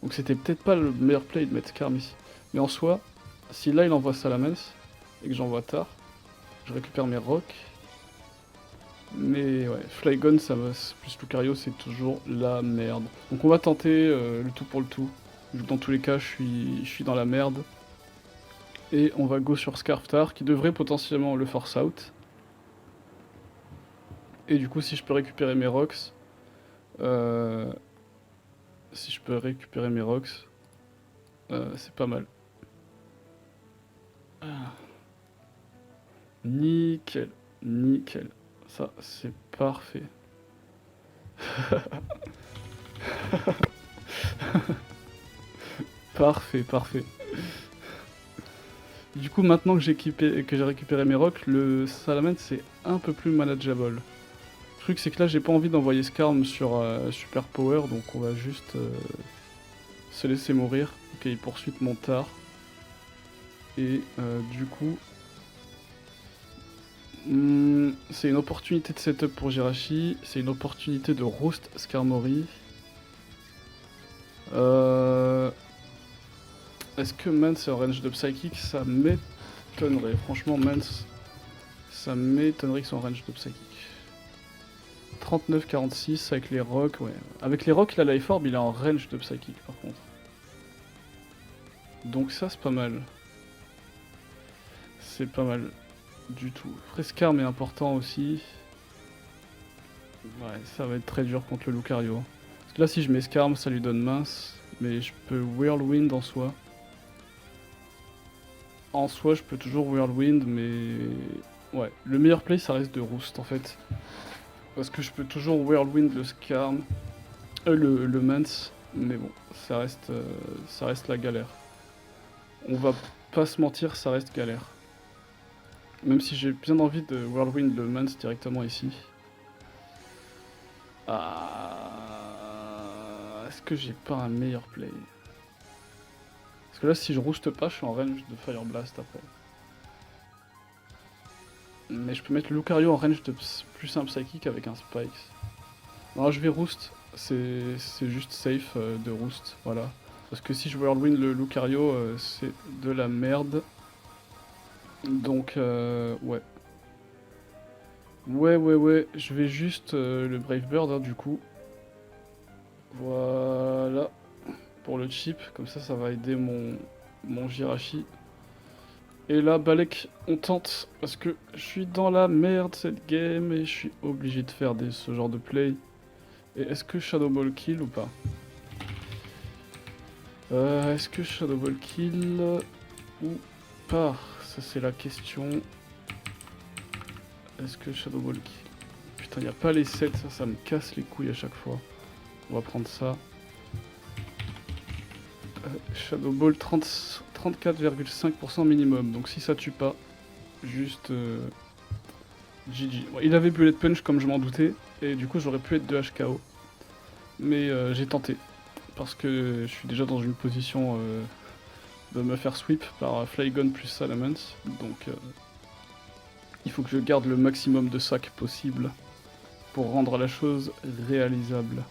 Donc c'était peut-être pas le meilleur play de mettre Skarm ici. Mais en soi, si là il envoie Salamence et que j'envoie Tar, je récupère mes rocks. Mais ouais, Flygon, ça va, plus Lucario, c'est toujours la merde. Donc on va tenter le tout pour le tout. Dans tous les cas, je suis dans la merde. Et on va go sur Scarftar, qui devrait potentiellement le force out. Et du coup, si je peux récupérer mes rocks... c'est pas mal. Ah. Nickel. Nickel. Ça, c'est parfait. Parfait, parfait. Du coup, maintenant que j'ai récupéré mes rocks, le Salamence c'est un peu plus manageable. Le truc c'est que là j'ai pas envie d'envoyer Skarm sur Super Power, donc on va juste se laisser mourir. Ok, il poursuit mon tar. Et du coup, c'est une opportunité de setup pour Jirachi, c'est une opportunité de roast Skarmory. Est-ce que Mance est en range de Psychic? Ça m'étonnerait. Franchement, Mance, ça m'étonnerait qu'il soit en range de Psychic. 39-46 avec les rocks, ouais. Avec les rocks, la Life Orb, il est en range de Psychic par contre. Donc ça, c'est pas mal. C'est pas mal du tout. Frescarm est important aussi. Ouais, ça va être très dur contre le Lucario. Parce que là, si je mets Skarm, ça lui donne mince. Mais je peux Whirlwind en soi. En soi, je peux toujours Whirlwind, mais... Ouais, le meilleur play, ça reste de Roost, en fait. Parce que je peux toujours Whirlwind le Skarm. Le Mance. Mais bon, ça reste la galère. On va pas se mentir, ça reste galère. Même si j'ai bien envie de Whirlwind le Mance directement ici. Ah... Est-ce que j'ai pas un meilleur play? Parce que là, si je rooste pas, je suis en range de Fire Blast après. Mais je peux mettre le Lucario en range de plus un Psychic avec un Spikes. Non, je vais roost. C'est juste safe de roost, voilà. Parce que si je Whirlwind le Lucario, c'est de la merde. Donc, ouais. Ouais, je vais juste le Brave Bird, hein, du coup. Voilà. Pour le chip, comme ça va aider mon Jirachi. Et là, Balek, on tente, parce que je suis dans la merde cette game, et je suis obligé de faire ce genre de play. Et est-ce que Shadow Ball kill ou pas? Est-ce que Shadow Ball kill ou pas? Ça c'est la question. Est-ce que Shadow Ball kill? Putain, il n'y a pas les 7, ça me casse les couilles à chaque fois. On va prendre ça. Shadow Ball 34,5% minimum, donc si ça tue pas, juste GG. Bon, il avait Bullet Punch comme je m'en doutais, et du coup j'aurais pu être 2 HKO. Mais j'ai tenté, parce que je suis déjà dans une position de me faire sweep par Flygon plus Salamence, donc il faut que je garde le maximum de sacs possible pour rendre la chose réalisable.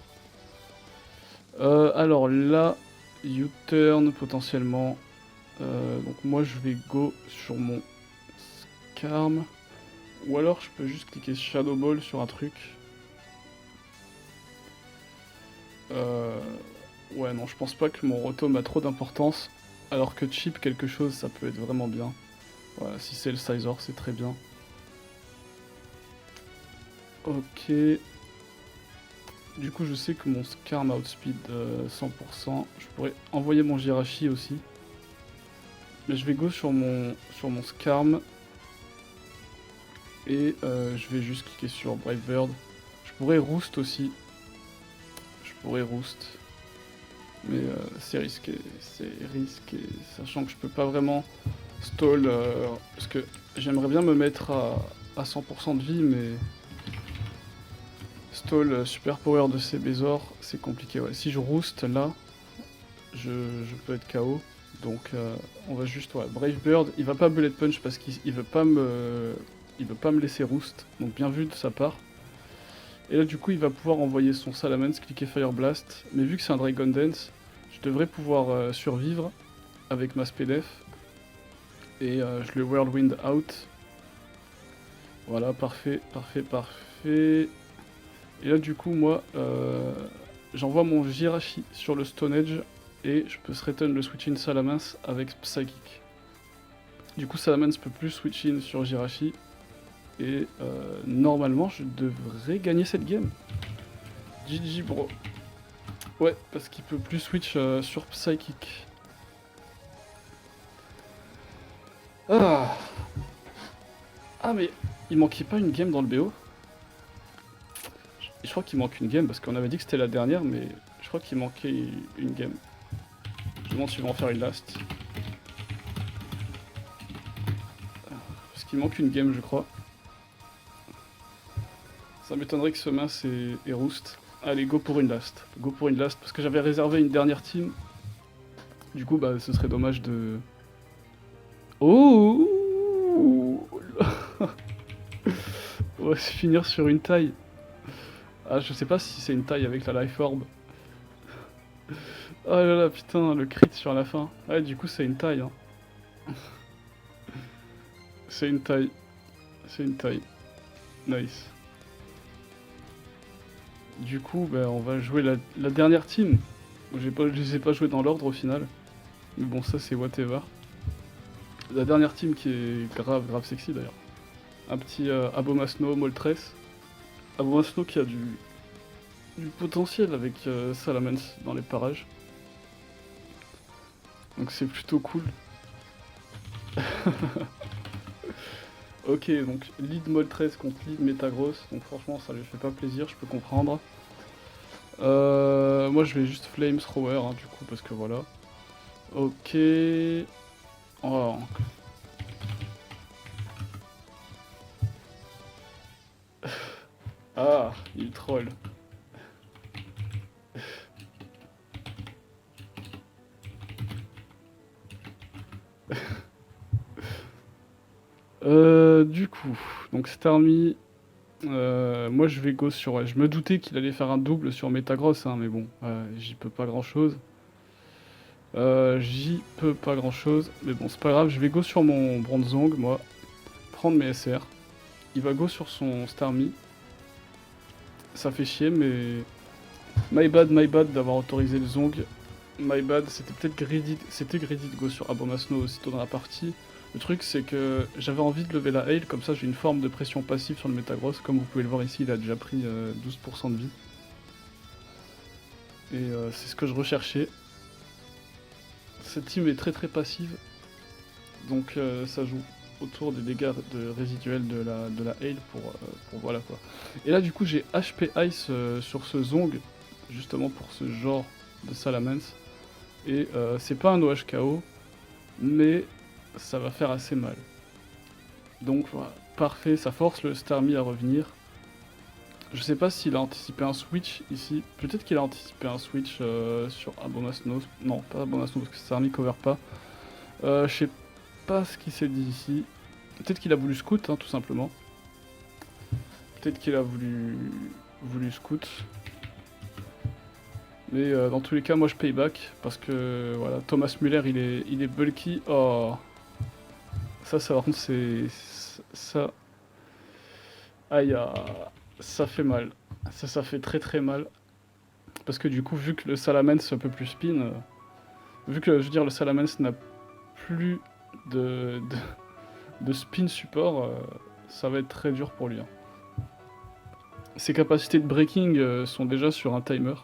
Alors là, U-turn potentiellement. Donc moi je vais go sur mon Skarm. Ou alors je peux juste cliquer Shadow Ball sur un truc. Ouais non, je pense pas que mon Rotom a trop d'importance. Alors que chip quelque chose, ça peut être vraiment bien. Voilà, si c'est le Scizor, c'est très bien. Ok. Du coup, je sais que mon Skarm outspeed 100%. Je pourrais envoyer mon Jirachi aussi. Mais je vais go sur mon Skarm. Et je vais juste cliquer sur Brave Bird. Je pourrais Roost aussi. Mais c'est risqué. Sachant que je peux pas vraiment stall. Parce que j'aimerais bien me mettre à 100% de vie, mais... Stall super power de Cébézor, c'est compliqué. Ouais. Si je roost là, je peux être KO. Donc on va juste... Ouais, Brave Bird, il va pas Bullet Punch parce qu'il veut pas me... Il veut pas me laisser roost, donc bien vu de sa part. Et là du coup il va pouvoir envoyer son Salamence, cliquer Fire Blast. Mais vu que c'est un Dragon Dance, je devrais pouvoir survivre avec ma Spedef. Et je le Whirlwind out. Voilà, parfait. Et là du coup moi, j'envoie mon Jirachi sur le Stone Edge. Et je peux threaten le switch in Salamence avec Psychic. Du coup Salamence peut plus switch in sur Jirachi. Et normalement je devrais gagner cette game. GG bro. Ouais, parce qu'il peut plus switch sur Psychic. Ah mais Il manquait pas une game dans le BO? Je crois qu'il manque une game parce qu'on avait dit que c'était la dernière, mais je crois qu'il manquait une game. Je me demande si je vais en faire une last. Parce qu'il manque une game, je crois. Ça m'étonnerait que ce mince et Roost. Allez, go pour une last. Go pour une last parce que j'avais réservé une dernière team. Du coup, bah, ce serait dommage de. Oh! On va se finir sur une taille. Ah, je sais pas si c'est une taille avec la Life Orb. Oh là là, putain, le crit sur la fin. Ouais, du coup, c'est une taille. Hein. C'est une taille. C'est une taille. Nice. Du coup, bah, on va jouer la dernière team. Je les ai pas joués dans l'ordre au final. Mais bon, ça, c'est whatever. La dernière team qui est grave, grave sexy d'ailleurs. Un petit Abomasnow, Moltres. Abomasnow qui a du potentiel avec Salamence dans les parages. Donc c'est plutôt cool. Ok, donc lead Moltres contre lead Metagross. Donc franchement, ça lui fait pas plaisir, je peux comprendre. Moi, je vais juste Flame Thrower, hein, du coup, parce que voilà. Ok. Oh. Ah, il troll. Du coup, donc Starmie, moi je vais go sur... Ouais, je me doutais qu'il allait faire un double sur Metagross, hein, mais bon, j'y peux pas grand chose. Mais bon, c'est pas grave, je vais go sur mon Bronzong, moi, prendre mes SR. Il va go sur son Starmie. Ça fait chier, mais... My bad d'avoir autorisé le Zong. My bad, c'était peut-être greedy, de go sur Abomasnow aussitôt dans la partie. Le truc, c'est que j'avais envie de lever la hail, comme ça j'ai une forme de pression passive sur le Metagross. Comme vous pouvez le voir ici, il a déjà pris 12% de vie. Et c'est ce que je recherchais. Cette team est très très passive, donc ça joue autour des dégâts résiduels de la hail pour voilà quoi. Et là du coup j'ai HP Ice sur ce Zong, justement pour ce genre de Salamence. Et c'est pas un OHKO, mais ça va faire assez mal. Donc voilà, parfait, ça force le Starmie à revenir. Je sais pas s'il a anticipé un switch ici. Peut-être qu'il a anticipé un switch sur Abomasnow. Non, pas Abomasnow parce que Starmie cover pas. Je sais pas ce qu'il s'est dit ici. Peut-être qu'il a voulu scout, hein, tout simplement. Peut-être qu'il a voulu scout. Mais dans tous les cas, moi je payback parce que voilà, Thomas Müller il est bulky. Oh, ça par contre c'est ça. Aïe, ça fait mal. Ça fait très très mal. Parce que du coup, vu que le Salamence peut plus spin, vu que je veux dire le Salamence n'a plus de spin support, ça va être très dur pour lui. Hein. Ses capacités de breaking sont déjà sur un timer.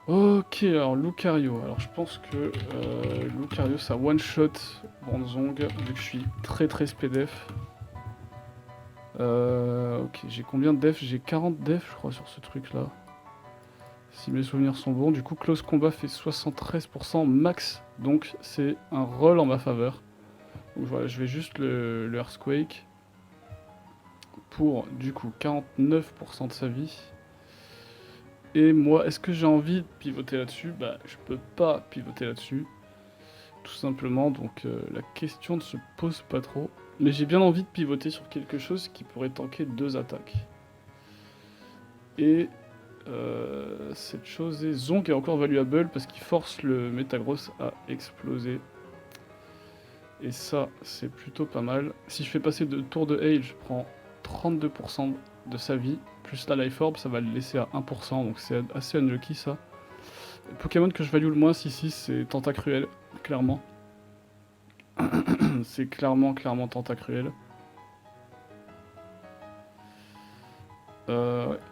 Ok, alors Lucario. Alors je pense que Lucario ça one shot Bronzong, vu que je suis très très SPDF. Ok, j'ai combien de def? J'ai 40 def je crois sur ce truc là. Si mes souvenirs sont bons, du coup Close Combat fait 73% max, donc c'est un roll en ma faveur. Donc voilà, je vais juste le Earthquake pour du coup 49% de sa vie. Et moi, est-ce que j'ai envie de pivoter là-dessus? Bah, je peux pas pivoter là-dessus, tout simplement, donc la question ne se pose pas trop. Mais j'ai bien envie de pivoter sur quelque chose qui pourrait tanker 2 attaques. Et cette chose est Zonk est encore valuable parce qu'il force le Metagross à exploser. Et ça, c'est plutôt pas mal. Si je fais passer 2 tours de hail, je prends 32% de sa vie, plus la Life Orb, ça va le laisser à 1%, donc c'est assez unlucky ça. Le Pokémon que je value le moins ici, c'est Tentacruel, clairement. C'est clairement Tentacruel.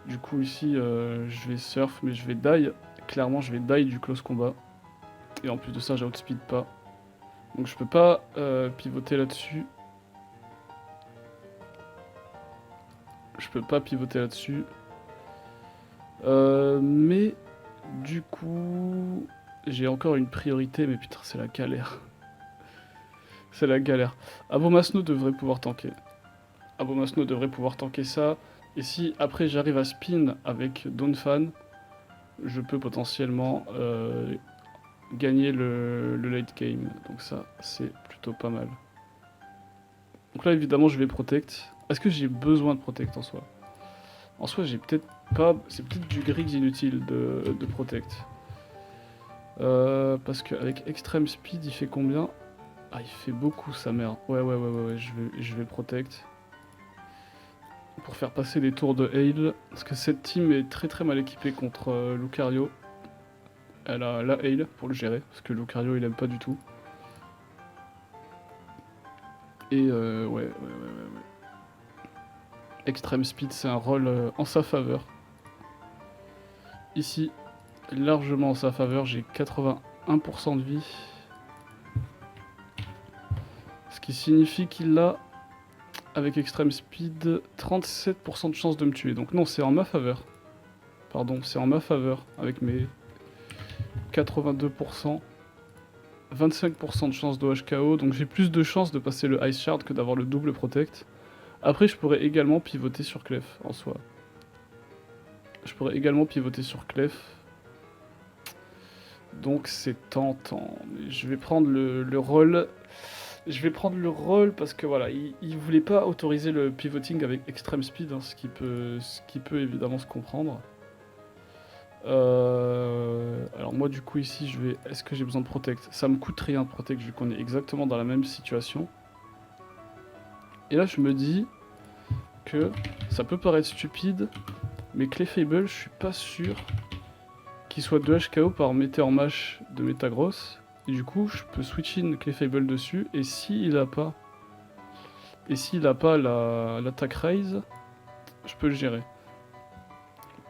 Du coup ici je vais surf mais je vais die. Clairement je vais die du close combat. Et en plus de ça j'outspeed pas. Donc je peux pas pivoter là-dessus. peux pas pivoter là-dessus. Mais du coup, j'ai encore une priorité, mais putain, c'est la galère. C'est la galère. Abomasno devrait pouvoir tanker. Abomasno devrait pouvoir tanker ça. Et si après j'arrive à spin avec Donphan, je peux potentiellement gagner le late game. Donc ça, c'est plutôt pas mal. Donc là, évidemment, je vais protect. Est-ce que j'ai besoin de protect en soi? En soi, j'ai peut-être pas... C'est peut-être du grid inutile de protect. Parce qu'avec extreme speed, il fait combien? Ah, il fait beaucoup, sa mère. Ouais, je vais protect. Pour faire passer les tours de Hail. Parce que cette team est très mal équipée contre Lucario. Elle a la Hail pour le gérer. Parce que Lucario, il aime pas du tout. Et ouais. Extreme speed, c'est un rôle en sa faveur. Ici, largement en sa faveur, j'ai 81% de vie. Ce qui signifie qu'il a, avec Extreme Speed, 37% de chance de me tuer. Donc non, c'est en ma faveur. Pardon, c'est en ma faveur, avec mes 82%. 25% de chance de HKO, donc j'ai plus de chances de passer le Ice Shard que d'avoir le double Protect. Après, je pourrais également pivoter sur Clef, en soi. Je pourrais également pivoter sur Clef. Donc c'est tentant. Je vais prendre le rôle. Je vais prendre le rôle parce que voilà, il voulait pas autoriser le pivoting avec extreme speed, hein, ce qui peut évidemment se comprendre. Alors moi du coup ici je vais... Est-ce que j'ai besoin de protect? Ça me coûte rien de protect vu qu'on est exactement dans la même situation. Et là je me dis que ça peut paraître stupide, mais Clefable, je suis pas sûr qu'il soit 2 HKO par Meteor Mash de Metagross. Et du coup, je peux switch in Clefable dessus. Et s'il a pas... l'attaque raise, je peux le gérer.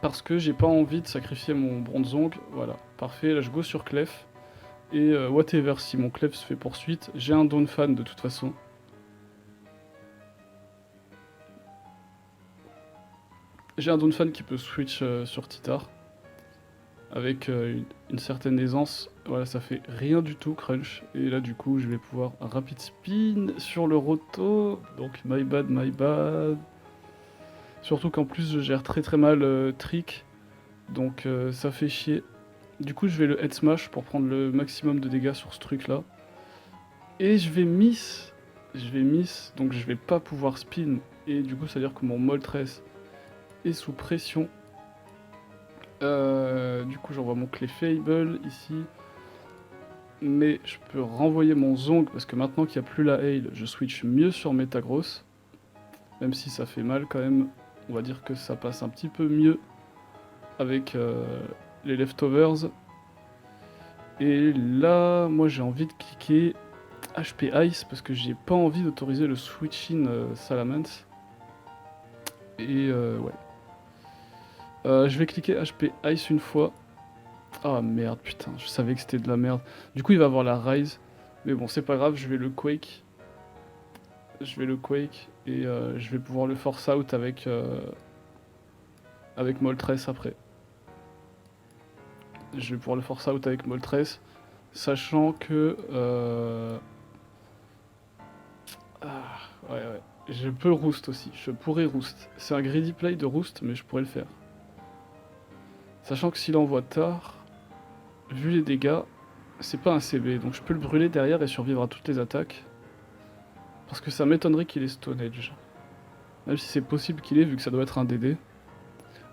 Parce que j'ai pas envie de sacrifier mon Bronzong. Voilà, parfait. Là, je go sur Clef. Et whatever, si mon Clef se fait poursuite, j'ai un Donphan de toute façon. J'ai un Donphan qui peut switch sur Titar. Avec une certaine aisance. Voilà, ça fait rien du tout, Crunch. Et là, du coup, je vais pouvoir rapid spin sur le roto. Donc, my bad. Surtout qu'en plus, je gère très mal Trick. Donc, ça fait chier. Du coup, je vais le head smash pour prendre le maximum de dégâts sur ce truc-là. Et je vais miss. Donc, je vais pas pouvoir spin. Et du coup, ça veut dire que mon Moltres est sous pression. Du coup j'envoie mon Clefable ici. Mais je peux renvoyer mon Zong parce que maintenant qu'il n'y a plus la Hail, je switch mieux sur Metagross. Même si ça fait mal quand même, on va dire que ça passe un petit peu mieux avec les leftovers. Et là, moi j'ai envie de cliquer HP Ice parce que j'ai pas envie d'autoriser le switch in Salamence. Et ouais. Je vais cliquer HP Ice une fois. Ah merde, putain, je savais que c'était de la merde. Du coup, il va avoir la Rise. Mais bon, c'est pas grave, je vais le Quake. Et je vais pouvoir le force out avec Moltres après. Je vais pouvoir le force out avec Moltres. Sachant que... ouais. Je peux roost aussi. Je pourrais roost. C'est un greedy play de roost, mais je pourrais le faire. Sachant que s'il envoie tard, vu les dégâts, c'est pas un CB, donc je peux le brûler derrière et survivre à toutes les attaques. Parce que ça m'étonnerait qu'il ait Stone Edge. Même si c'est possible qu'il ait, vu que ça doit être un DD.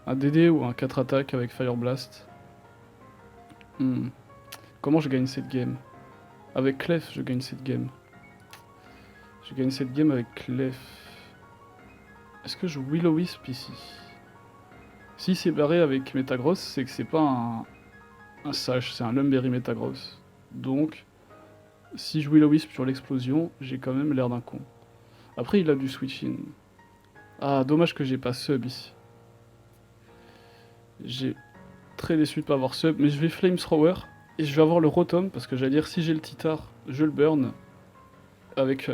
Un DD ou un 4 attaques avec Fire Blast. Comment je gagne cette game? Avec Clef, je gagne cette game. Je gagne cette game avec Clef. Est-ce que je Will-O-Wisp ici? Si c'est barré avec Metagross, c'est que c'est pas un Sash, c'est un Lumberry Metagross. Donc, si je Will-O-Wisp sur l'explosion, j'ai quand même l'air d'un con. Après, il a du switch-in. Ah, dommage que j'ai pas sub ici. J'ai très déçu de pas avoir sub, mais je vais Flamethrower et je vais avoir le Rotom parce que j'allais dire si j'ai le Titar, je le burn avec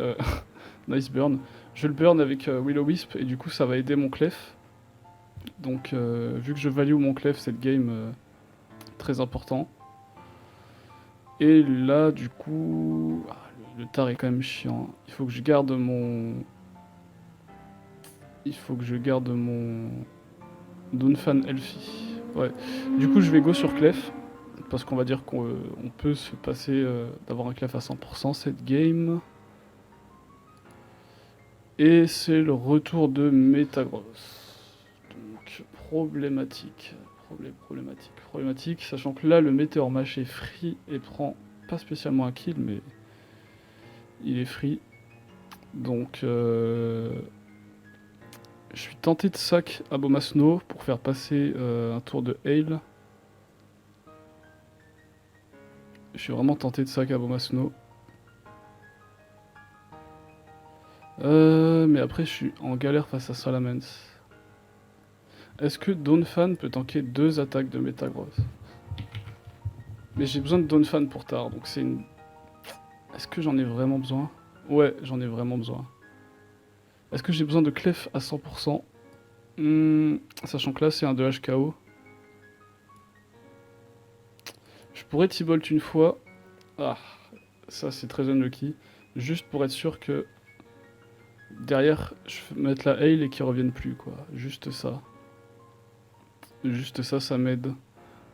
nice burn. Je le burn avec Will-O-Wisp et du coup ça va aider mon Clef. Donc vu que je value mon clef cette game, très important. Et là du coup, le tar est quand même chiant. Il faut que je garde mon... Dunfan Elfie. Ouais. Du coup je vais go sur clef. Parce qu'on va dire qu'on peut se passer d'avoir un clef à 100% cette game. Et c'est le retour de Metagross. Donc problématique. Problématique. Sachant que là le Météor Mash est free et prend pas spécialement un kill, mais il est free. Donc je suis tenté de sac Abomasnow pour faire passer un tour de Hail. Je suis vraiment tenté de sac Abomasnow. Mais après je suis en galère face à Salamence. Est-ce que Donphan peut tanker 2 attaques de Metagross? Mais j'ai besoin de Donphan pour tard, donc c'est une... Est-ce que j'en ai vraiment besoin? Ouais, j'en ai vraiment besoin. Est-ce que j'ai besoin de Clef à 100%? Sachant que là c'est un 2 HKO. Je pourrais T-Bolt une fois. Ah, ça c'est très unlucky. Juste pour être sûr que derrière je vais mettre la hail et qu'ils reviennent plus quoi. Juste ça. Juste ça, ça m'aide.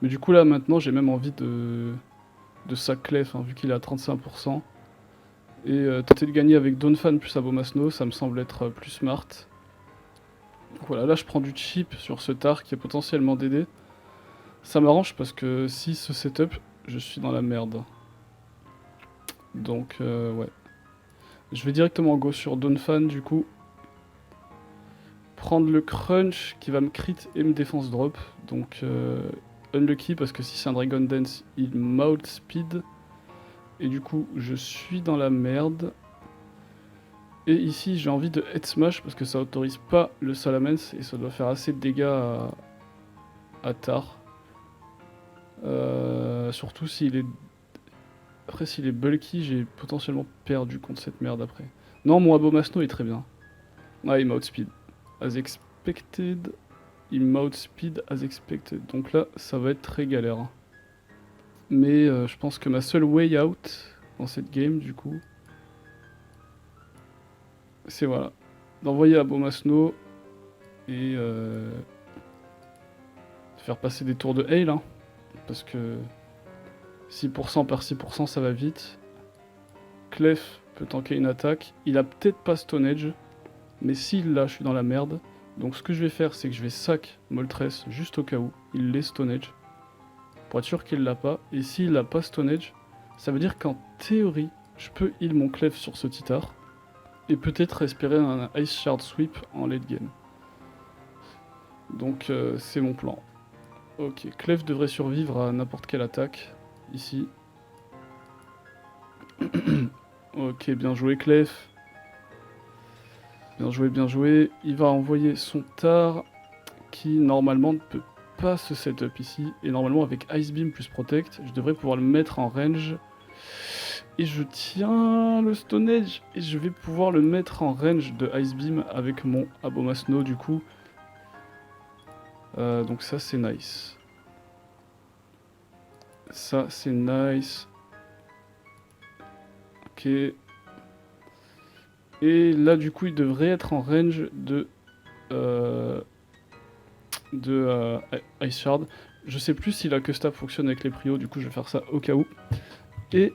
Mais du coup là maintenant j'ai même envie de sac Clef, hein, vu qu'il est à 35%. Et tenter de gagner avec Donphan plus Abomasnow, ça me semble être plus smart. Donc voilà, là je prends du chip sur ce tar qui est potentiellement DD. Ça m'arrange parce que si ce setup, je suis dans la merde. Donc ouais. Je vais directement go sur Donphan du coup. Prendre le crunch qui va me crit et me défense drop. Donc unlucky parce que si c'est un Dragon Dance, il m'outspeed. Et du coup, je suis dans la merde. Et ici, j'ai envie de head smash parce que ça autorise pas le Salamence et ça doit faire assez de dégâts à Tar. Surtout s'il est... Après, s'il est bulky, j'ai potentiellement perdu contre cette merde après. Non, mon Abomasnow est très bien. Ah, il m'outspeed. As expected. Il m'outspeed as expected. Donc là, ça va être très galère. Mais je pense que ma seule way out dans cette game, du coup, c'est voilà, d'envoyer Abomasnow et faire passer des tours de hail, hein, parce que 6% par 6% ça va vite. Clef peut tanker une attaque, il a peut-être pas Stone Edge, mais s'il l'a, je suis dans la merde. Donc ce que je vais faire, c'est que je vais sac Moltres juste au cas où il l'est Stone Edge, pour être sûr qu'il l'a pas. Et s'il l'a pas Stone Edge, ça veut dire qu'en théorie, je peux heal mon Clef sur ce Titar. Et peut-être espérer un Ice Shard Sweep en late game. Donc c'est mon plan. Ok, Clef devrait survivre à n'importe quelle attaque, ici. Ok, bien joué Clef. Bien joué, bien joué. Il va envoyer son tar, qui normalement ne peut pas se setup ici. Et normalement avec Ice Beam plus Protect, je devrais pouvoir le mettre en range. Et je tiens le Stone Edge et je vais pouvoir le mettre en range de Ice Beam avec mon Abomasnow du coup. Donc ça c'est nice. Ça c'est nice. Ok. Et là du coup il devrait être en range de Ice Shard. Je sais plus si la Custab fonctionne avec les prios, du coup je vais faire ça au cas où. Et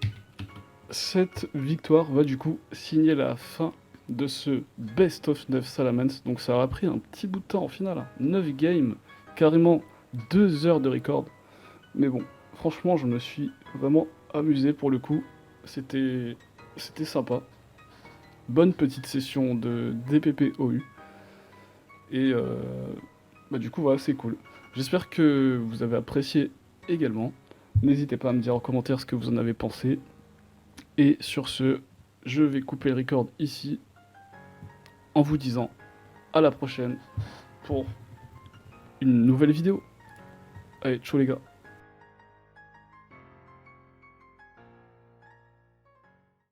cette victoire va du coup signer la fin de ce Best of 9 Salamence. Donc ça aura pris un petit bout de temps en finale. 9 games, carrément 2 heures de record. Mais bon, franchement je me suis vraiment amusé pour le coup. C'était sympa. Bonne petite session de DPP OU. Et du coup voilà, c'est cool. J'espère que vous avez apprécié également. N'hésitez pas à me dire en commentaire ce que vous en avez pensé. Et sur ce, je vais couper le record ici en vous disant à la prochaine pour une nouvelle vidéo. Allez, ciao les gars.